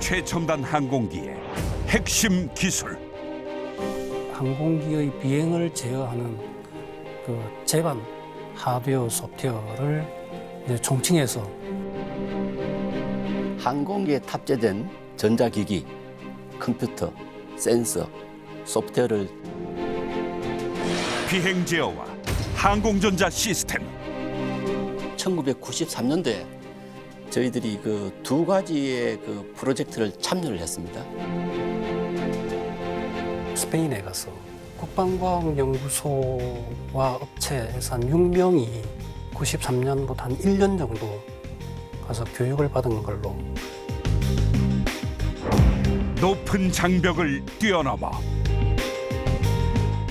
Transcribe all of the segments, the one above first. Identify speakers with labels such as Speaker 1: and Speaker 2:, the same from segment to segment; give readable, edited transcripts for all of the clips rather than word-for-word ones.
Speaker 1: 최첨단 항공기의 핵심 기술.
Speaker 2: 항공기의 비행을 제어하는 그 제반 하드웨어 소프트웨어를 이제 총칭해서
Speaker 3: 항공기에 탑재된 전자기기, 컴퓨터, 센서, 소프트웨어를
Speaker 1: 비행 제어와 항공전자 시스템.
Speaker 3: 1993년도에 저희들이 그 두 가지의 그 프로젝트를 참여를 했습니다.
Speaker 2: 스페인에 가서 국방과학연구소와 업체에서 한 6명이 93년부터 한 1년 정도 가서 교육을 받은 걸로.
Speaker 1: 높은 장벽을 뛰어넘어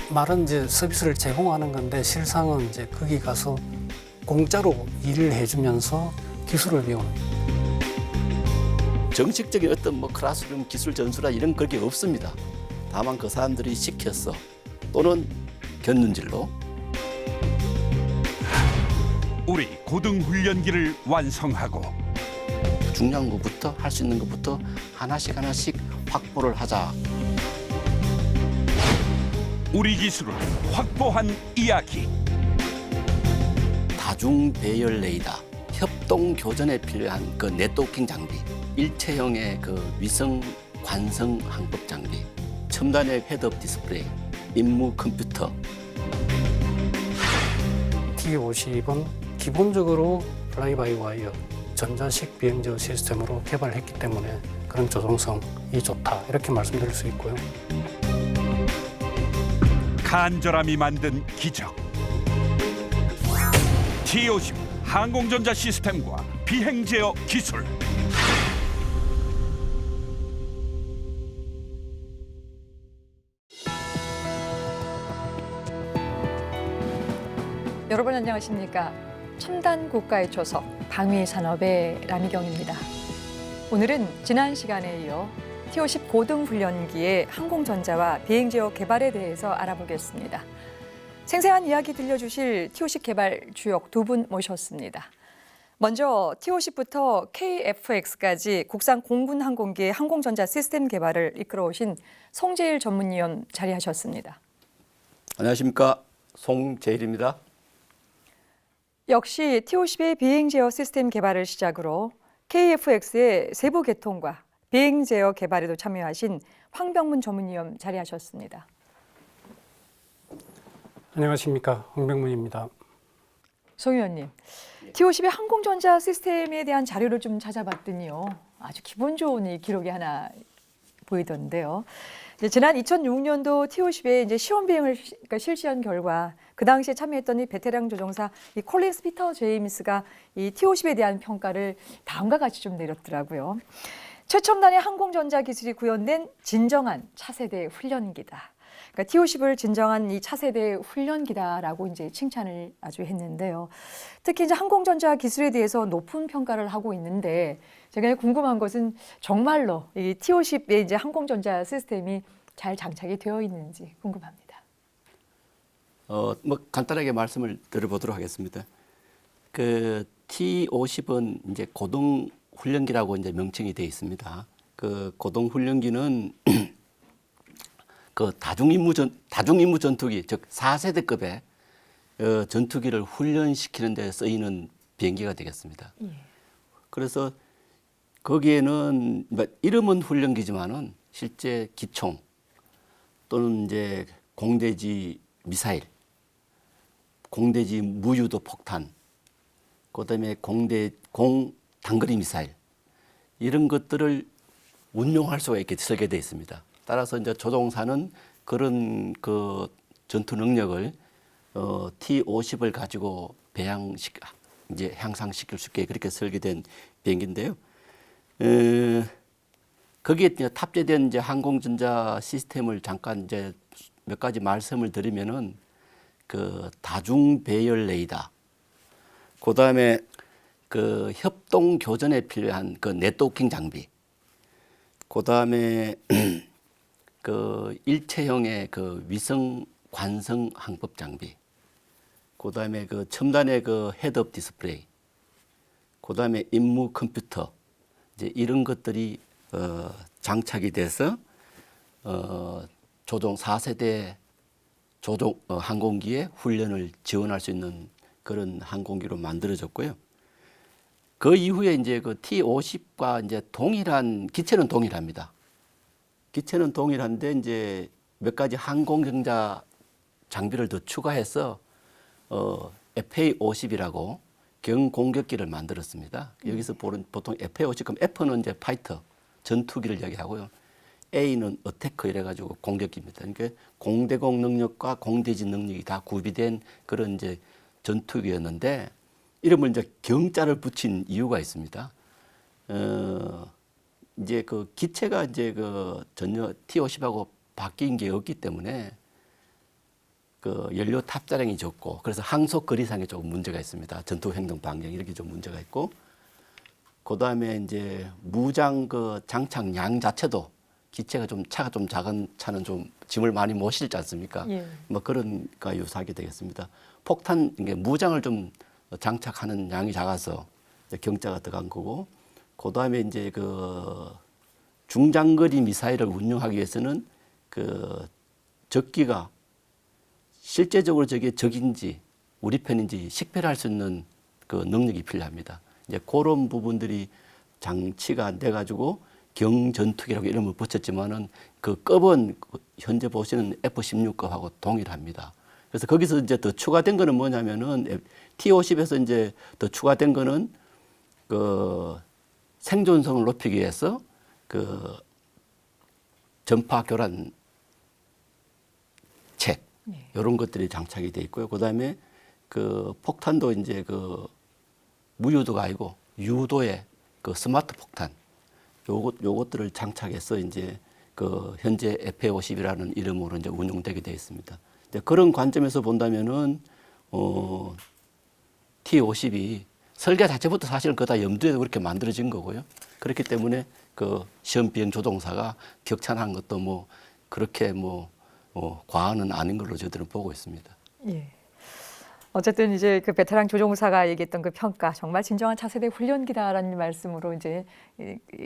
Speaker 2: 말은 이제 서비스를 제공하는 건데 실상은 이제 거기 가서 공짜로 일을 해주면서 기술을 배우는.
Speaker 3: 정식적인 어떤 뭐 클래스룸 기술 전수라 이런 그게 없습니다. 다만 그 사람들이 시켜서 또는 견눈질로
Speaker 1: 우리 고등훈련기를 완성하고
Speaker 3: 중요한 것부터 할 수 있는 것부터 하나씩 확보를 하자.
Speaker 1: 우리 기술을 확보한 이야기.
Speaker 3: 다중 배열 레이더, 협동 교전에 필요한 그 네트워킹 장비, 일체형의 그 위성 관성 항법 장비, 첨단의 헤드업 디스플레이, 임무 컴퓨터.
Speaker 2: T-50은 기본적으로 플라이 바이 와이어 전자식 비행 제어 시스템으로 개발했기 때문에 그런 조종성이 좋다 이렇게 말씀드릴 수 있고요.
Speaker 1: 간절함이 만든 기적. T-50 항공전자 시스템과 비행 제어 기술.
Speaker 4: 여러분 안녕하십니까? 첨단 국가의 초석 방위산업의 라미경입니다. 오늘은 지난 시간에 이어 T-50 고등훈련기의 항공전자와 비행제어 개발에 대해서 알아보겠습니다. 생생한 이야기 들려주실 T-50 개발 주역 두 분 모셨습니다. 먼저 T-50부터 KF-X까지 국산 공군 항공기의 항공전자 시스템 개발을 이끌어오신 송재일 전문위원 자리하셨습니다.
Speaker 3: 안녕하십니까, 송재일입니다.
Speaker 4: 역시 T-50의 비행 제어 시스템 개발을 시작으로 KF-X의 세부 개통과 비행 제어 개발에도 참여하신 황병문 전문위원 자리하셨습니다.
Speaker 2: 안녕하십니까, 황병문입니다.
Speaker 4: 송 의원님, T-50의 항공전자 시스템에 대한 자료를 좀 찾아봤더니요, 아주 기분 좋은 이 기록이 하나 보이던데요. 지난 2006년도 T-50의 이제 시험 비행을 실시한 결과 그 당시에 참여했던 이 베테랑 조종사 이 콜린스 피터 제임스가 이 T-50에 대한 평가를 다음과 같이 좀 내렸더라고요. 최첨단의 항공전자 기술이 구현된 진정한 차세대 훈련기다. 그러니까 T-50을 진정한 이 차세대 훈련기다라고 이제 칭찬을 아주 했는데요. 특히 이제 항공전자 기술에 대해서 높은 평가를 하고 있는데 제가 궁금한 것은 정말로 이 T-50의 이제 항공전자 시스템이 잘 장착이 되어 있는지 궁금합니다.
Speaker 3: 뭐 간단하게 말씀을 드려보도록 하겠습니다. 그 T-50은 이제 고등 훈련기라고 이제 명칭이 되어 있습니다. 그 고등 훈련기는 그 다중임무 전투기, 즉 4세대급의 전투기를 훈련시키는 데 쓰이는 비행기가 되겠습니다. 예. 그래서 거기에는 이름은 훈련기지만은 실제 기총 또는 이제 공대지 미사일, 공대지 무유도 폭탄, 그다음에 단거리 미사일 이런 것들을 운용할 수가 있게 설계되어 있습니다. 따라서 이제 조종사는 그런 그 전투 능력을 T-50을 가지고 이제 향상시킬 수 있게 그렇게 설계된 비행기인데요. 거기에 탑재된 이제 항공전자 시스템을 잠깐 이제 몇 가지 말씀을 드리면은 그 다중 배열 레이더, 그다음에 그 협동 교전에 필요한 그 네트워킹 장비, 그다음에 그 일체형의 그 위성 관성 항법 장비, 그다음에 그 첨단의 그 헤드업 디스플레이, 그다음에 임무 컴퓨터, 이제 이런 것들이 장착이 돼서 조종 4세대 조종 항공기의 훈련을 지원할 수 있는 그런 항공기로 만들어졌고요. 그 이후에 이제 그 T-50과 이제 동일한 기체는 동일합니다. 기체는 동일한데 이제 몇 가지 항공전자 장비를 더 추가해서 FA-50이라고 경공격기를 만들었습니다. 여기서 보통 FA-50 그럼 F는 이제 파이터 전투기를 이야기하고요. A는 어태커 이래가지고 공격기입니다. 그러니까 공대공 능력과 공대지 능력이 다 구비된 그런 이제 전투기였는데 이름을 이제 경자를 붙인 이유가 있습니다. 이제 그 기체가 이제 그 전혀 T-50하고 바뀐 게 없기 때문에 그 연료 탑자량이 적고 그래서 항속 거리상에 조금 문제가 있습니다. 전투 행동 반경 이렇게 좀 문제가 있고 그 다음에 이제 무장 그 장착량 자체도 기체가 좀 차가 좀 작은 차는 좀 짐을 많이 못 실지 않습니까?
Speaker 4: 예.
Speaker 3: 뭐 그런 거 유사하게 되겠습니다. 폭탄 이게 무장을 좀 장착하는 양이 작아서 이제 경자가 들어간 거고 그 다음에 이제 그 중장거리 미사일을 운용하기 위해서는 그 적기가 실제적으로 저게 적인지 우리 편인지 식별할 수 있는 그 능력이 필요합니다. 이제 그런 부분들이 장치가 안 돼가지고 경전투기라고 이름을 붙였지만은 그 급은 현재 보시는 F-16급하고 동일합니다. 그래서 거기서 이제 더 추가된 거는 뭐냐면은 T-50에서 이제 더 추가된 거는 그 생존성을 높이기 위해서 그 전파 교란 책 이런 것들이 장착이 돼 있고요. 그다음에 그 폭탄도 이제 그 무유도가 아니고 유도의 그 스마트 폭탄 요것들을 장착해서 이제 그 현재 FA-50이라는 이름으로 이제 운용되게 되어 있습니다. 그런 관점에서 본다면은 T-50이 설계 자체부터 사실은 그다 염두에 그렇게 만들어진 거고요. 그렇기 때문에 그 시험 비행 조종사가 격찬한 것도 뭐 그렇게 과언은 아닌 걸로 저희들은 보고 있습니다.
Speaker 4: 예. 어쨌든 이제 그 베테랑 조종사가 얘기했던 그 평가 정말 진정한 차세대 훈련기다라는 말씀으로 이제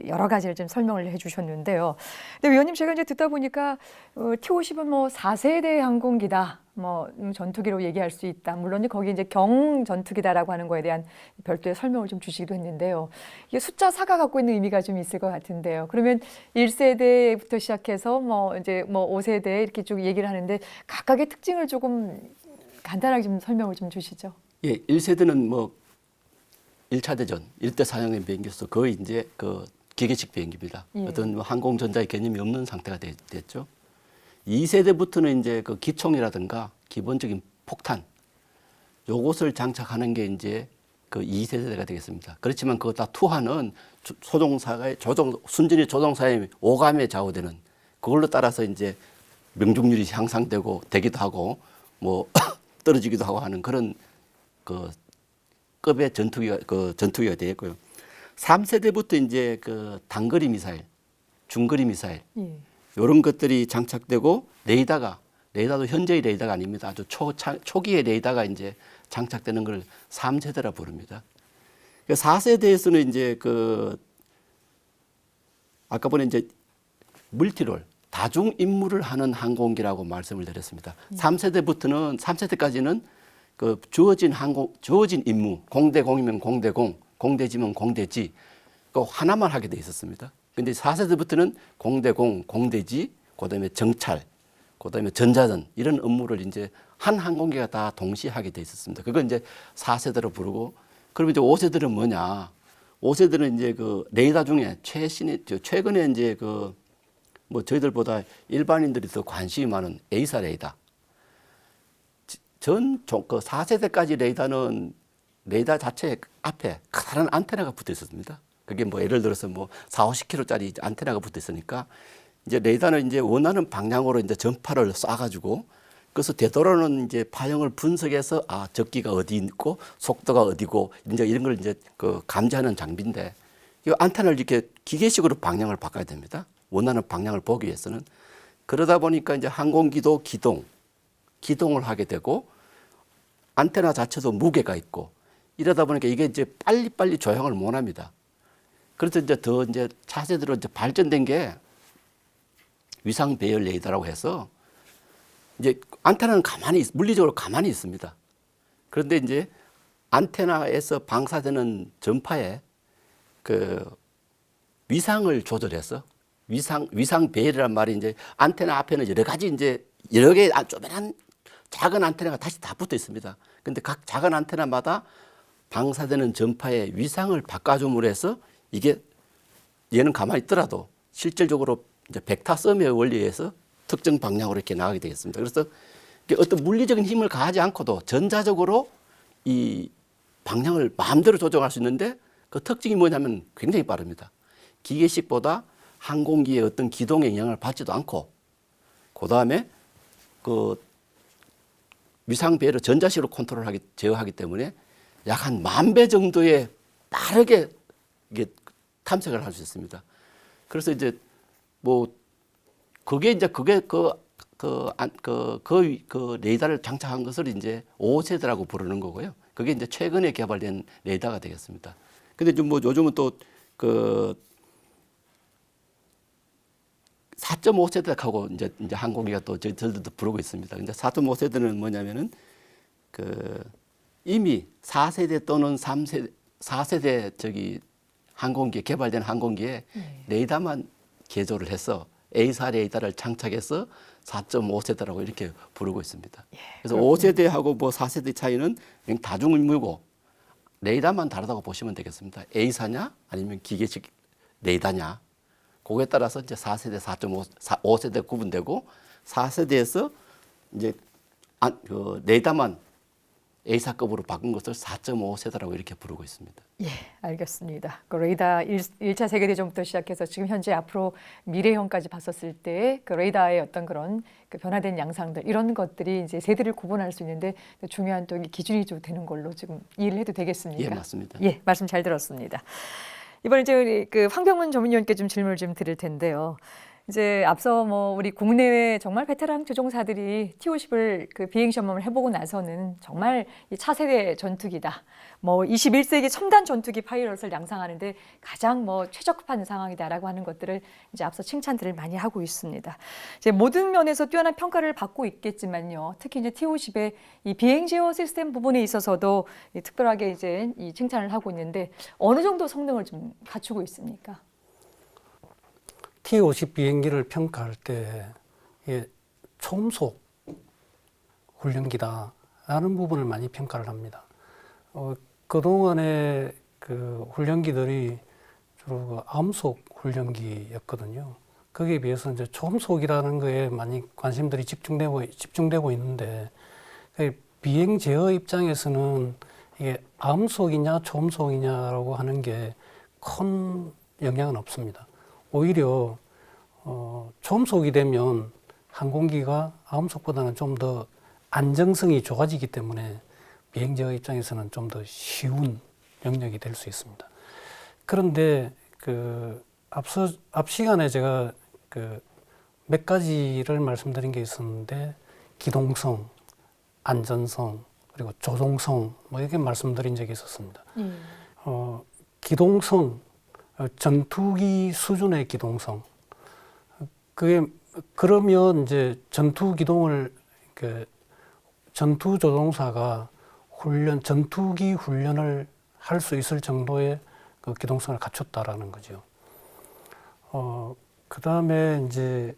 Speaker 4: 여러 가지를 좀 설명을 해주셨는데요. 근데 위원님 제가 이제 듣다 보니까 T-50은 뭐 4세대 항공기다, 뭐 전투기로 얘기할 수 있다. 물론 거기 이제 경 전투기다라고 하는 거에 대한 별도의 설명을 좀 주시기도 했는데요. 이게 숫자 4가 갖고 있는 의미가 좀 있을 것 같은데요. 그러면 1세대부터 시작해서 뭐 이제 뭐 5세대 이렇게 쭉 얘기를 하는데 각각의 특징을 조금 간단하게 좀 설명을 좀 주시죠.
Speaker 3: 예, 1세대는 뭐 1차 대전, 일대 사용의 비행기로서 거의 이제 그 기계식 비행기입니다.
Speaker 4: 예.
Speaker 3: 어떤 항공전자의 개념이 없는 상태가 됐죠. 2세대부터는 이제 그 기총이라든가 기본적인 폭탄, 요것을 장착하는 게 이제 그 2세대가 되겠습니다. 그렇지만 그거 다 투하는 조종사의 순전히 조종사의 오감에 좌우되는 그걸로 따라서 이제 명중률이 향상되고 되기도 하고 뭐 떨어지기도 하고 하는 그런 그 급의 전투기가 되겠고요. 3세대부터 이제 그 단거리 미사일, 중거리 미사일 이런 것들이 장착되고 레이더도 현재의 레이더가 아닙니다. 아주 초기의 레이더가 이제 장착되는 걸 3세대라 부릅니다. 4세대에서는 이제 그 아까 보니 이제 물티롤 다중 임무를 하는 항공기라고 말씀을 드렸습니다. 3세대까지는 그 주어진 임무, 공대공이면 공대공, 공대지면 공대지, 그 하나만 하게 돼 있었습니다. 근데 4세대부터는 공대공, 공대지, 그다음에 정찰, 그다음에 전자전 이런 업무를 이제 한 항공기가 다 동시에 하게 돼 있었습니다. 그건 이제 4세대로 부르고, 그럼 이제 5세대는 뭐냐? 5세대는 이제 그 레이더 중에 최근에 이제 그 뭐 저희들보다 일반인들이 더 관심이 많은 A사 레이더. 그 4세대까지 레이더는 레이더 자체 앞에 커다란 안테나가 붙어 있었습니다. 그게 뭐 예를 들어서 뭐 40-50km짜리 안테나가 붙어 있으니까 이제 레이더는 이제 원하는 방향으로 이제 전파를 쏴가지고 그래서 되도록는 이제 파형을 분석해서 적기가 어디 있고 속도가 어디고 이제 이런 걸 이제 그 감지하는 장비인데 이 안테나를 이렇게 기계식으로 방향을 바꿔야 됩니다. 원하는 방향을 보기 위해서는. 그러다 보니까 이제 항공기도 기동을 하게 되고 안테나 자체도 무게가 있고 이러다 보니까 이게 이제 빨리빨리 조향을 못 합니다. 그래서 이제 더 이제 차세대로 이제 발전된 게 위상 배열 레이더라고 해서 이제 안테나는 물리적으로 가만히 있습니다. 그런데 이제 안테나에서 방사되는 전파에 그 위상을 조절해서 위상 배열이란 말이 이제 안테나 앞에는 여러 개 조그만한 작은 안테나가 다시 다 붙어 있습니다. 근데 각 작은 안테나마다 방사되는 전파의 위상을 바꿔줌으로 해서 이게 얘는 가만히 있더라도 실질적으로 이제 벡터 썸의 원리에 의해서 특정 방향으로 이렇게 나가게 되겠습니다. 그래서 어떤 물리적인 힘을 가하지 않고도 전자적으로 이 방향을 마음대로 조정할 수 있는데 그 특징이 뭐냐면 굉장히 빠릅니다. 기계식보다 항공기의 어떤 기동에 영향을 받지도 않고 그다음에 그 위상 배열을 전자식으로 제어하기 때문에 약 한 10,000배 정도의 빠르게 이게 탐색을 할 수 있습니다. 그래서 이제 뭐 그게 그 레이더를 장착한 것을 이제 5세대라고 부르는 거고요. 그게 이제 최근에 개발된 레이더가 되겠습니다. 근데 좀 뭐 요즘은 또 그 4.5세대하고 이제 항공기가 또 저희들도 부르고 있습니다. 근데 4.5세대는 뭐냐면은 그 이미 4세대 또는 4세대 항공기 개발된 항공기에 레이더만 개조를 해서 A사 레이더를 장착해서 4.5세대라고 이렇게 부르고 있습니다. 그래서 5세대하고 뭐 4세대 차이는 그냥 다중의무고 레이더만 다르다고 보시면 되겠습니다. A사냐 아니면 기계식 레이더냐. 그거에 따라서 이제 4세대, 5세대 구분되고 4세대에서 이제 그 레이더만 A사급으로 바꾼 것을 4.5세대라고 이렇게 부르고 있습니다.
Speaker 4: 예, 알겠습니다. 그 레이더 1차 세계대전부터 시작해서 지금 현재 앞으로 미래형까지 봤었을 때 그 레이더의 어떤 그런 그 변화된 양상들 이런 것들이 이제 세대를 구분할 수 있는데 중요한 또 기준이 좀 되는 걸로 지금 이해를 해도 되겠습니까?
Speaker 3: 예, 맞습니다.
Speaker 4: 예, 말씀 잘 들었습니다. 이번에 이제 우리 그 황병문 전문위원께 좀 질문을 좀 드릴 텐데요. 이제 앞서 뭐 우리 국내외 정말 베테랑 조종사들이 T-50을 그 비행 시험을 해보고 나서는 정말 이 차세대 전투기다. 뭐 21세기 첨단 전투기 파이럿을 양상하는데 가장 뭐 최적합한 상황이다라고 하는 것들을 이제 앞서 칭찬들을 많이 하고 있습니다. 이제 모든 면에서 뛰어난 평가를 받고 있겠지만요. 특히 이제 T-50의 이 비행 제어 시스템 부분에 있어서도 특별하게 이제 이 칭찬을 하고 있는데 어느 정도 성능을 좀 갖추고 있습니까?
Speaker 2: T-50 비행기를 평가할 때 이게 초음속 훈련기다라는 부분을 많이 평가를 합니다. 그동안의 그 훈련기들이 주로 그 암속 훈련기였거든요. 거기에 비해서 이제 초음속이라는 거에 많이 관심들이 집중되고 있는데 비행 제어 입장에서는 이게 암속이냐 초음속이냐라고 하는 게 큰 영향은 없습니다. 오히려 초음속이 되면 항공기가 암속보다는 좀 더 안정성이 좋아지기 때문에 비행제어 입장에서는 좀 더 쉬운 영역이 될 수 있습니다. 그런데 앞 시간에 제가 몇 가지를 말씀드린 게 있었는데 기동성, 안전성, 그리고 조종성 뭐 이렇게 말씀드린 적이 있었습니다. 기동성, 전투기 수준의 기동성. 그러면 이제 전투 기동을 전투 조종사가 전투기 훈련을 할 수 있을 정도의 그 기동성을 갖췄다라는 거죠. 그 다음에 이제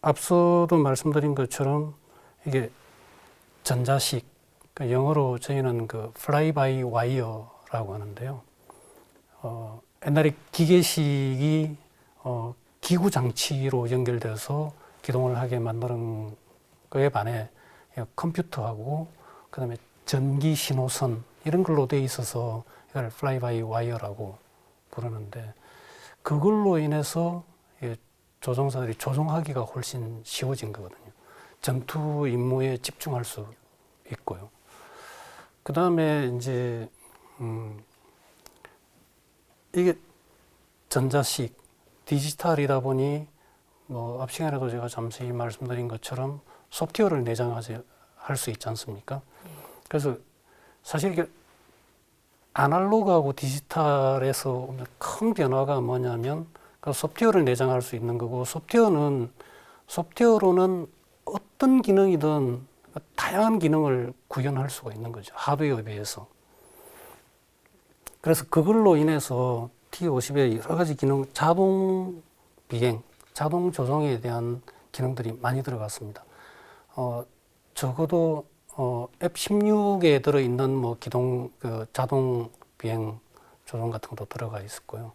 Speaker 2: 앞서도 말씀드린 것처럼 이게 전자식, 그러니까 영어로 저희는 fly by wire라고 하는데요. 옛날에 기계식이 기구 장치로 연결돼서 기동을 하게 만드는 거에 반해 컴퓨터하고 그다음에 전기 신호선 이런 걸로 돼 있어서 이걸 fly by wire라고 부르는데 그걸로 인해서 조종사들이 조종하기가 훨씬 쉬워진 거거든요. 전투 임무에 집중할 수 있고요. 그다음에 이제 이게 전자식, 디지털이다 보니 뭐 앞 시간에도 제가 잠시 말씀드린 것처럼 소프트웨어를 내장할 수 있지 않습니까? 그래서 사실 이게 아날로그하고 디지털에서 오는 큰 변화가 뭐냐면 그 소프트웨어를 내장할 수 있는 거고 소프트웨어로는 어떤 기능이든 다양한 기능을 구현할 수가 있는 거죠. 하드웨어에 비해서. 그래서 그걸로 인해서 T50의 여러 가지 기능, 자동 비행, 자동 조종에 대한 기능들이 많이 들어갔습니다. 적어도 F-16에 들어있는 뭐 기동 그 자동 비행 조종 같은 것도 들어가 있었고요.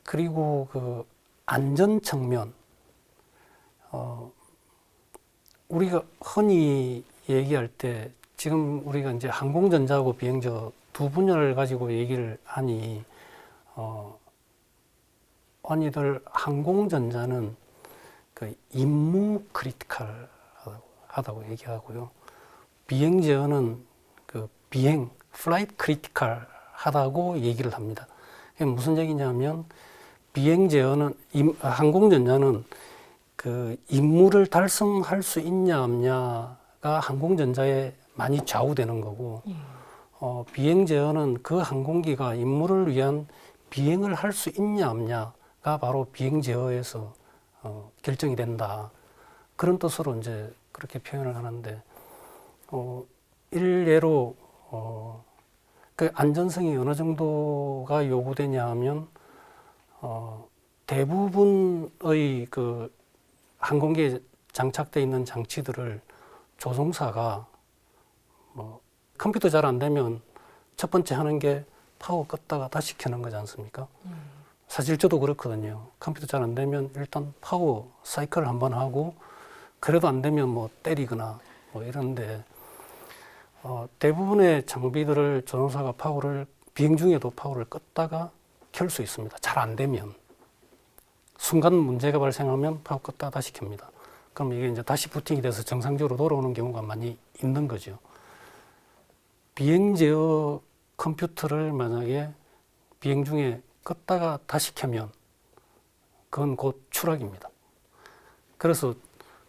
Speaker 2: 그리고 그 안전 측면, 우리가 흔히 얘기할 때 지금 우리가 이제 항공전자하고 비행저 두 분야를 가지고 얘기를 하니 언니들 항공전자는 그 임무 크리티컬하다고 얘기하고요. 비행제어는 그 비행 플라이트 크리티컬하다고 얘기를 합니다. 이게 무슨 얘기냐면 비행제어는 항공전자는 그 임무를 달성할 수 있냐 없냐가 항공전자에 많이 좌우되는 거고 비행제어는 그 항공기가 임무를 위한 비행을 할 수 있냐 없냐가 바로 비행제어에서 결정이 된다. 그런 뜻으로 이제 그렇게 표현을 하는데 일례로 그 안전성이 어느 정도가 요구되냐 하면 대부분의 그 항공기에 장착되어 있는 장치들을 조종사가 뭐 컴퓨터 잘 안 되면 첫 번째 하는 게 파워 껐다가 다시 켜는 거지 않습니까? 사실 저도 그렇거든요. 컴퓨터 잘 안 되면 일단 파워 사이클을 한번 하고 그래도 안 되면 뭐 때리거나 뭐 이런데 대부분의 장비들을 조종사가 파워를 비행 중에도 파워를 껐다가 켤 수 있습니다. 잘 안 되면. 순간 문제가 발생하면 파워 껐다가 다시 켭니다. 그럼 이게 이제 다시 부팅이 돼서 정상적으로 돌아오는 경우가 많이 있는 거죠. 비행 제어 컴퓨터를 만약에 비행 중에 껐다가 다시 켜면 그건 곧 추락입니다. 그래서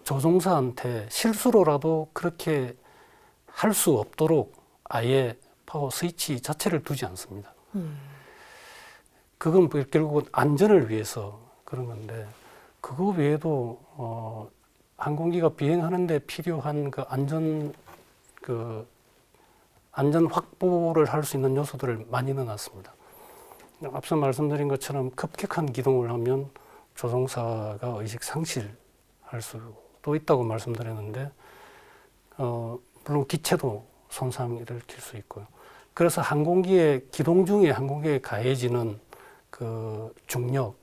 Speaker 2: 조종사한테 실수로라도 그렇게 할 수 없도록 아예 파워 스위치 자체를 두지 않습니다. 그건 결국은 안전을 위해서 그런 건데 그거 외에도 항공기가 비행하는데 필요한 그 안전 확보를 할 수 있는 요소들을 많이 넣어놨습니다. 앞서 말씀드린 것처럼 급격한 기동을 하면 조종사가 의식 상실할 수도 있다고 말씀드렸는데 물론 기체도 손상을 일으킬 수 있고요. 그래서 항공기의 기동 중에 항공기에 가해지는 그 중력을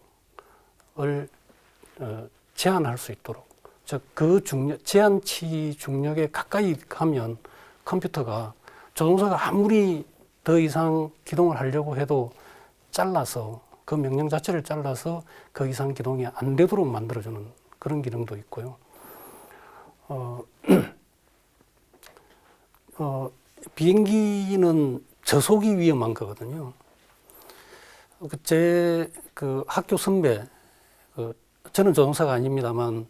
Speaker 2: 제한할 수 있도록 즉 그 제한치 중력에 가까이 가면 컴퓨터가 조종사가 아무리 더 이상 기동을 하려고 해도 잘라서 그 명령 자체를 잘라서 그 이상 기동이 안 되도록 만들어주는 그런 기능도 있고요. 비행기는 저속이 위험한 거거든요. 제 학교 선배, 저는 조종사가 아닙니다만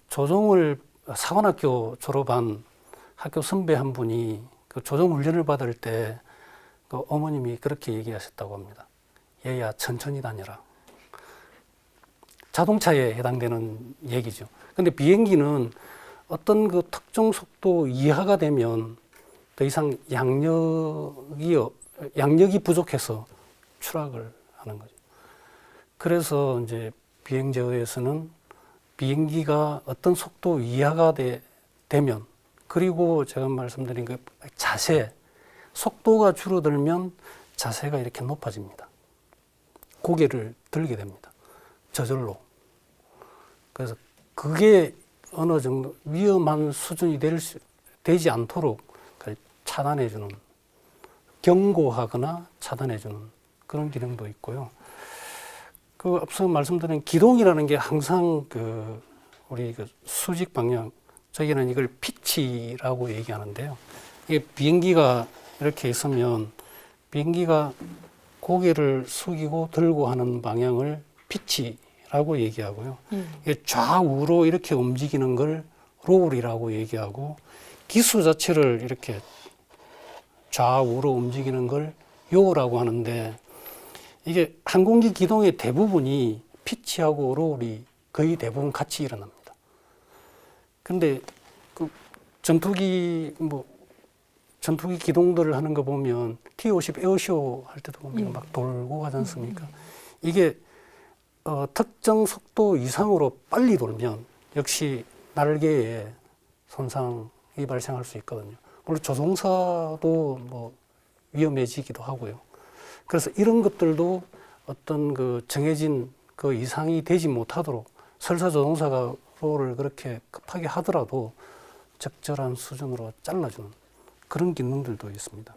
Speaker 2: 조종을 사관학교 졸업한 학교 선배 한 분이 조종 훈련을 받을 때 어머님이 그렇게 얘기하셨다고 합니다. 얘야 천천히 다녀라. 자동차에 해당되는 얘기죠. 근데 비행기는 어떤 그 특정 속도 이하가 되면 더 이상 양력이 부족해서 추락을 하는 거죠. 그래서 이제 비행제어에서는 비행기가 어떤 속도 이하가 되면 그리고 제가 말씀드린 그 자세, 속도가 줄어들면 자세가 이렇게 높아집니다. 고개를 들게 됩니다. 저절로. 그래서 그게 어느 정도 위험한 수준이 되지 않도록 차단해주는, 경고하거나 차단해주는 그런 기능도 있고요. 앞서 말씀드린 기동이라는 게 항상 우리 수직 방향, 저희는 이걸 피치라고 얘기하는데요. 이게 비행기가 이렇게 있으면 비행기가 고개를 숙이고 들고 하는 방향을 피치라고 얘기하고요. 이게 좌우로 이렇게 움직이는 걸 롤이라고 얘기하고 기수 자체를 이렇게 좌우로 움직이는 걸 요라고 하는데 이게 항공기 기동의 대부분이 피치하고 롤이 거의 대부분 같이 일어납니다. 근데 그 전투기 기동들을 하는 거 보면 T-50 에어쇼 할 때도 보면 막 돌고 가지 않습니까? 이게 특정 속도 이상으로 빨리 돌면 역시 날개에 손상이 발생할 수 있거든요. 물론 조종사도 뭐 위험해지기도 하고요. 그래서 이런 것들도 어떤 그 정해진 그 이상이 되지 못하도록 설사 조종사가 롤을 그렇게 급하게 하더라도 적절한 수준으로 잘라주는 그런 기능들도 있습니다.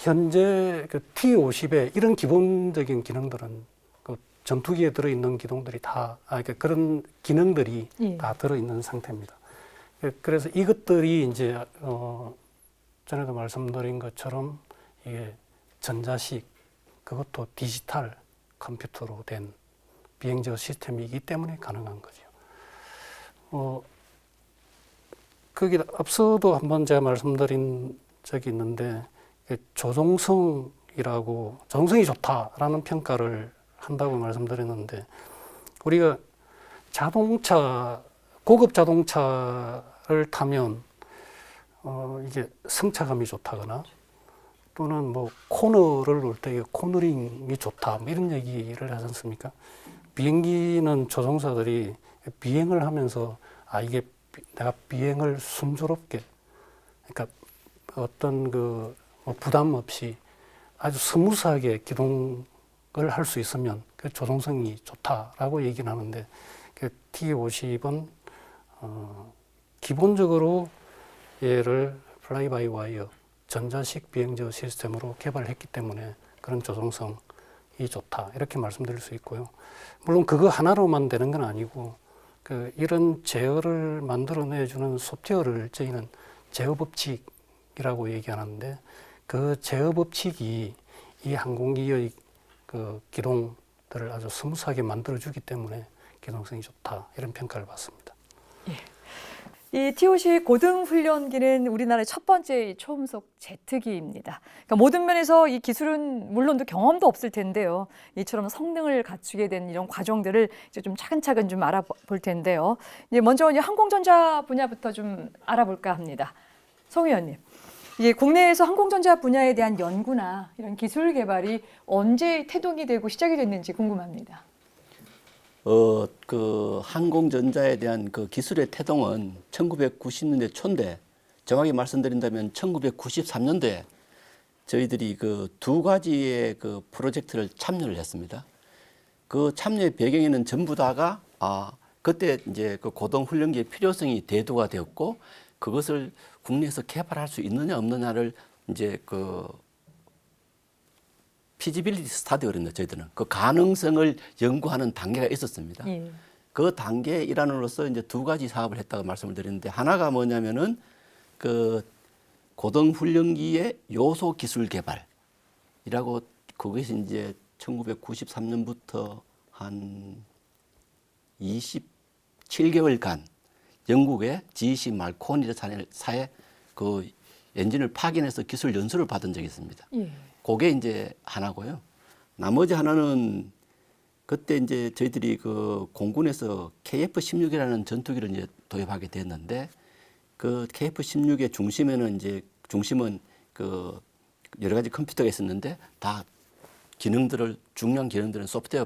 Speaker 2: 현재 그 T-50에 이런 기본적인 기능들은 그 전투기에 들어있는 기능들이 그러니까 그런 기능들이 다 들어있는 상태입니다. 그래서 이것들이 이제 전에도 말씀드린 것처럼 이게 전자식 그것도 디지털 컴퓨터로 된 비행제어 시스템이기 때문에 가능한 거죠. 거기 앞서도 한번 제가 말씀드린 적이 있는데 조종성이 좋다라는 평가를 한다고 말씀드렸는데 우리가 고급 자동차를 타면 이게 승차감이 좋다거나 또는 뭐 코너를 놓을 때 코너링이 좋다 뭐 이런 얘기를 하지 않습니까? 비행기는 조종사들이 비행을 하면서 이게 내가 비행을 순조롭게 그러니까 어떤 뭐 부담 없이 아주 스무스하게 기동을 할 수 있으면 그 조종성이 좋다라고 얘기를 하는데 그 T-50은 기본적으로 얘를 플라이 바이 와이어 전자식 비행제어 시스템으로 개발했기 때문에 그런 조종성이 좋다 이렇게 말씀드릴 수 있고요. 물론 그거 하나로만 되는 건 아니고 이런 제어를 만들어내주는 소프트웨어를 저희는 제어 법칙이라고 얘기하는데 그 제어 법칙이 이 항공기의 그 기동들을 아주 스무스하게 만들어주기 때문에 기동성이 좋다 이런 평가를 받습니다.
Speaker 4: 이 T-50 고등훈련기는 우리나라의 첫 번째 초음속 제트기입니다. 그러니까 모든 면에서 이 기술은 물론도 경험도 없을 텐데요. 이처럼 성능을 갖추게 된 이런 과정들을 이제 좀 차근차근 좀 알아볼 텐데요. 이제 먼저 항공전자 분야부터 좀 알아볼까 합니다. 송 의원님, 이게 국내에서 항공전자 분야에 대한 연구나 이런 기술 개발이 언제 태동이 되고 시작이 됐는지 궁금합니다.
Speaker 3: 그 항공전자에 대한 그 기술의 태동은 1990년대 초인데 정확히 말씀드린다면 1993년도에 저희들이 그 두 가지의 그 프로젝트를 참여를 했습니다. 그 참여의 배경에는 전부 다가 그때 이제 그 고등훈련기의 필요성이 대두가 되었고 그것을 국내에서 개발할 수 있느냐 없느냐를 이제 그 피지빌리티 스타디 그랬는데 저희들은 그 가능성을 연구하는 단계가 있었습니다. 그 단계의 일환으로서 이제 두 가지 사업을 했다고 말씀을 드렸는데 하나가 뭐냐면은 그 고등훈련기의 요소 기술 개발이라고 그것이 이제 1993년부터 한 27개월간 영국의 GEC 말코니라는 사에 그 엔진을 파견해서 기술 연수를 받은 적이 있습니다. 그게 이제 하나고요. 나머지 하나는 그때 이제 저희들이 그 공군에서 KF-16이라는 전투기를 이제 도입하게 됐는데 그 KF-16의 중심은 그 여러 가지 컴퓨터가 있었는데 다 중요한 기능들은 소프트웨어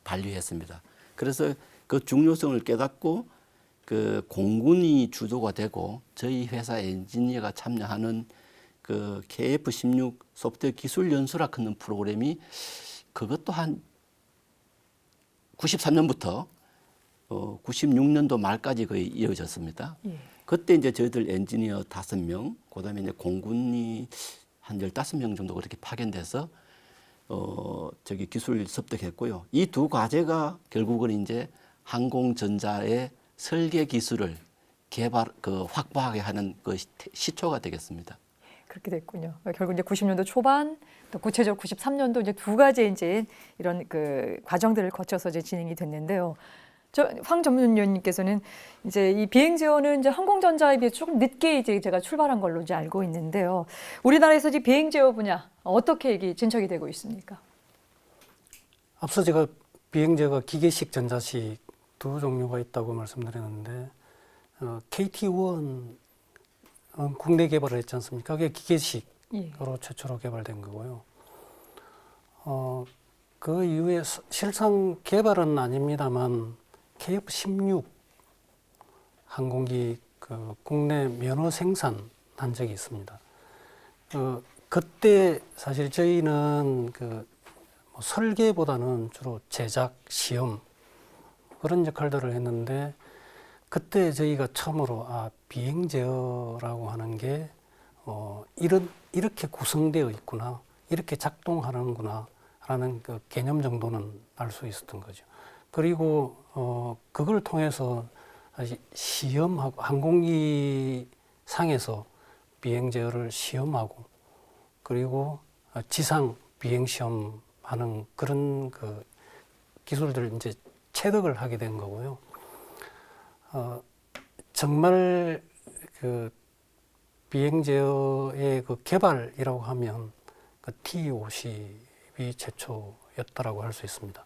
Speaker 3: 반리했습니다. 그래서 그 중요성을 깨닫고 그 공군이 주도가 되고 저희 회사 엔지니어가 참여하는 그 KF-16 소프트웨어 기술 연수라 하는 프로그램이 그것도 한 93년부터 96년도 말까지 거의 이어졌습니다. 그때 이제 저희들 엔지니어 5명, 그다음에 이제 공군이 한 15명 정도 그렇게 파견돼서 저기 기술 습득했고요. 이 두 과제가 결국은 이제 항공전자의 설계 기술을 확보하게 하는 그 시초가 되겠습니다.
Speaker 4: 그렇게 됐군요. 결국 이제 90년도 초반 또 구체적으로 93년도 이제 두 가지 이제 이런 그 과정들을 거쳐서 이제 진행이 됐는데요. 황 전문위원님께서는 이제 이 비행 제어는 이제 항공전자에 비해 조금 늦게 이제 제가 출발한 걸로 이제 알고 있는데요. 우리나라에서 이 비행 제어 분야 어떻게 이게 진척이 되고 있습니까?
Speaker 2: 앞서 제가 비행 제어가 기계식, 전자식 두 종류가 있다고 말씀드렸는데 KT-1 국내 개발을 했지 않습니까? 그게 기계식으로 최초로 개발된 거고요. 그 이후에 실상 개발은 아닙니다만 KF-16 항공기 그 국내 면허 생산한 적이 있습니다. 그때 사실 저희는 그 설계보다는 주로 제작, 시험 그런 역할들을 했는데 그때 저희가 처음으로 비행 제어라고 하는 게 이렇게 구성되어 있구나, 이렇게 작동하는구나 라는 그 개념 정도는 알 수 있었던 거죠. 그리고 그걸 통해서 시험하고 항공기 상에서 비행 제어를 시험하고 그리고 지상 비행 시험하는 그런 그 기술들을 이제 체득을 하게 된 거고요. 정말 그 비행 제어의 그 개발이라고 하면 그 T-50이 최초였다라고 할 수 있습니다.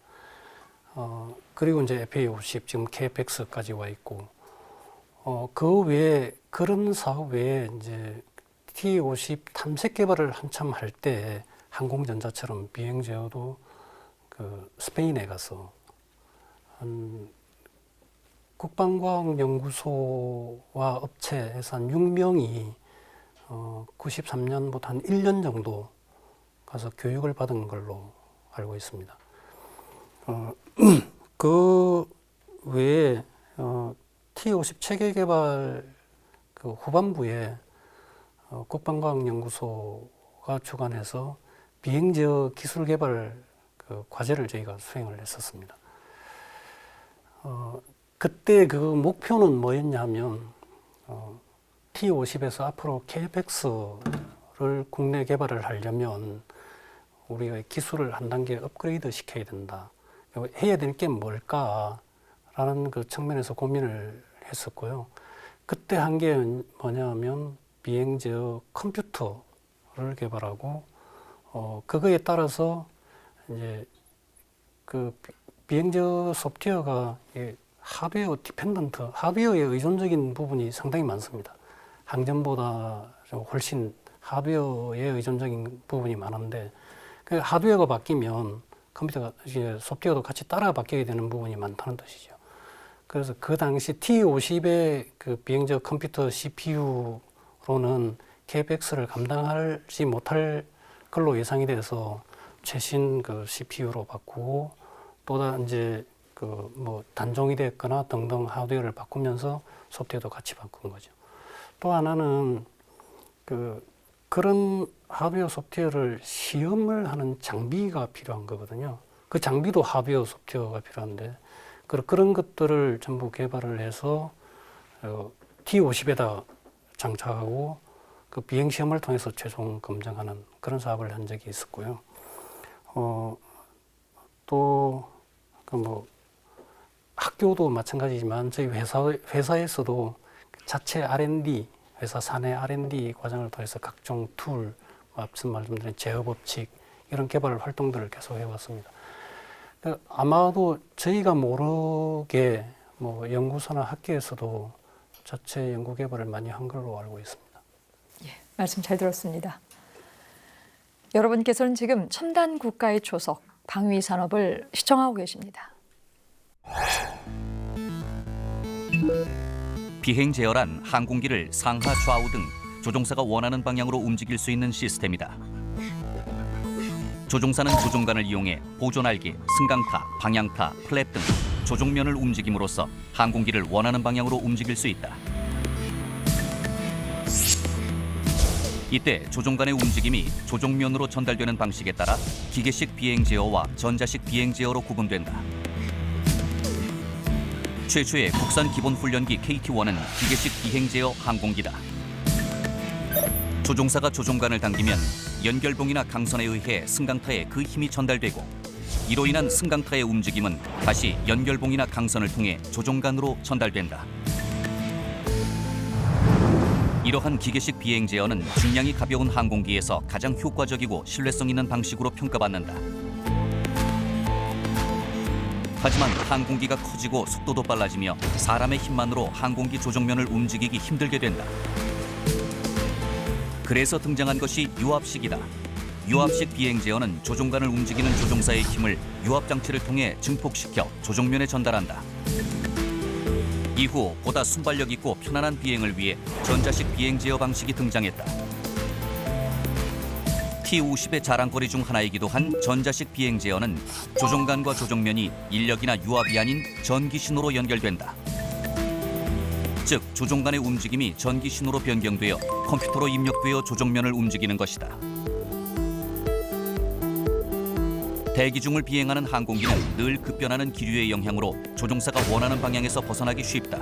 Speaker 2: 그리고 이제 FA-50 지금 KF-X까지 와 있고, 그 외에 그런 사업 외에 이제 T-50 탐색 개발을 한참 할 때 항공전자처럼 비행 제어도 그 스페인에 가서 한 국방과학연구소와 업체에서 한 6명이 93년부터 한 1년 정도 가서 교육을 받은 걸로 알고 있습니다. 그 외에 T-50 체계 개발 그 후반부에 국방과학연구소가 주관해서 비행 제어 기술 개발 그 과제를 저희가 수행을 했었습니다. 그때 그 목표는 뭐였냐 하면 T-50에서 앞으로 KF-X를 국내 개발을 하려면 우리가 기술을 한 단계 업그레이드 시켜야 된다. 해야 될 게 뭘까라는 그 측면에서 고민을 했었고요. 그때 한 게 뭐냐면 비행 제어 컴퓨터를 개발하고 그거에 따라서 이제 그 비행 제어 소프트웨어가 하드웨어 디펜던트, 하드웨어에 의존적인 부분이 상당히 많습니다. 항전보다 훨씬 하드웨어에 의존적인 부분이 많은데 그 하드웨어가 바뀌면 컴퓨터가 이제 소프트웨어도 같이 따라 바뀌게 되는 부분이 많다는 뜻이죠. 그래서 그 당시 T-50의 그 비행적 컴퓨터 CPU로는 KF-X를 감당하지 못할 걸로 예상이 돼서 최신 그 CPU로 바꾸고 또 이제 그 뭐 단종이 됐거나 등등 하드웨어를 바꾸면서 소프트웨어도 같이 바꾼 거죠. 또 하나는 그런 하드웨어 소프트웨어를 시험을 하는 장비가 필요한 거거든요. 그 장비도 하드웨어 소프트웨어가 필요한데 그런 것들을 전부 개발을 해서 T-50에다 장착하고 그 비행 시험을 통해서 최종 검증하는 그런 사업을 한 적이 있었고요. 또 그 뭐 학교도 마찬가지지만 저희 회사에서도 자체 R&D 회사 사내 R&D 과정을 통해서 각종 툴, 앞서 말씀드린 제어 법칙 이런 개발 활동들을 계속 해왔습니다. 아마도 저희가 모르게 뭐 연구소나 학교에서도 자체 연구 개발을 많이 한 걸로 알고 있습니다.
Speaker 4: 예, 말씀 잘 들었습니다. 여러분께서는 지금 첨단 국가의 초석 방위 산업을 시청하고 계십니다.
Speaker 5: 비행 제어란 항공기를 상하 좌우 등 조종사가 원하는 방향으로 움직일 수 있는 시스템이다. 조종사는 조종관을 이용해 보조날개, 승강타, 방향타, 플랩 등 조종면을 움직임으로써 항공기를 원하는 방향으로 움직일 수 있다. 이때 조종관의 움직임이 조종면으로 전달되는 방식에 따라 기계식 비행 제어와 전자식 비행 제어로 구분된다. 최초의 국산 기본 훈련기 KT-1은 기계식 비행 제어 항공기다. 조종사가 조종관을 당기면 연결봉이나 강선에 의해 승강타에 그 힘이 전달되고 이로 인한 승강타의 움직임은 다시 연결봉이나 강선을 통해 조종관으로 전달된다. 이러한 기계식 비행 제어는 중량이 가벼운 항공기에서 가장 효과적이고 신뢰성 있는 방식으로 평가받는다. 하지만 항공기가 커지고 속도도 빨라지며 사람의 힘만으로 항공기 조종면을 움직이기 힘들게 된다. 그래서 등장한 것이 유압식이다. 유압식 비행 제어는 조종관을 움직이는 조종사의 힘을 유압 장치를 통해 증폭시켜 조종면에 전달한다. 이후 보다 순발력 있고 편안한 비행을 위해 전자식 비행 제어 방식이 등장했다. T-50의 자랑거리 중 하나이기도 한 전자식 비행 제어는 조종관과 조종면이 인력이나 유압이 아닌 전기 신호로 연결된다. 즉, 조종관의 움직임이 전기 신호로 변경되어 컴퓨터로 입력되어 조종면을 움직이는 것이다. 대기 중을 비행하는 항공기는 늘 급변하는 기류의 영향으로 조종사가 원하는 방향에서 벗어나기 쉽다.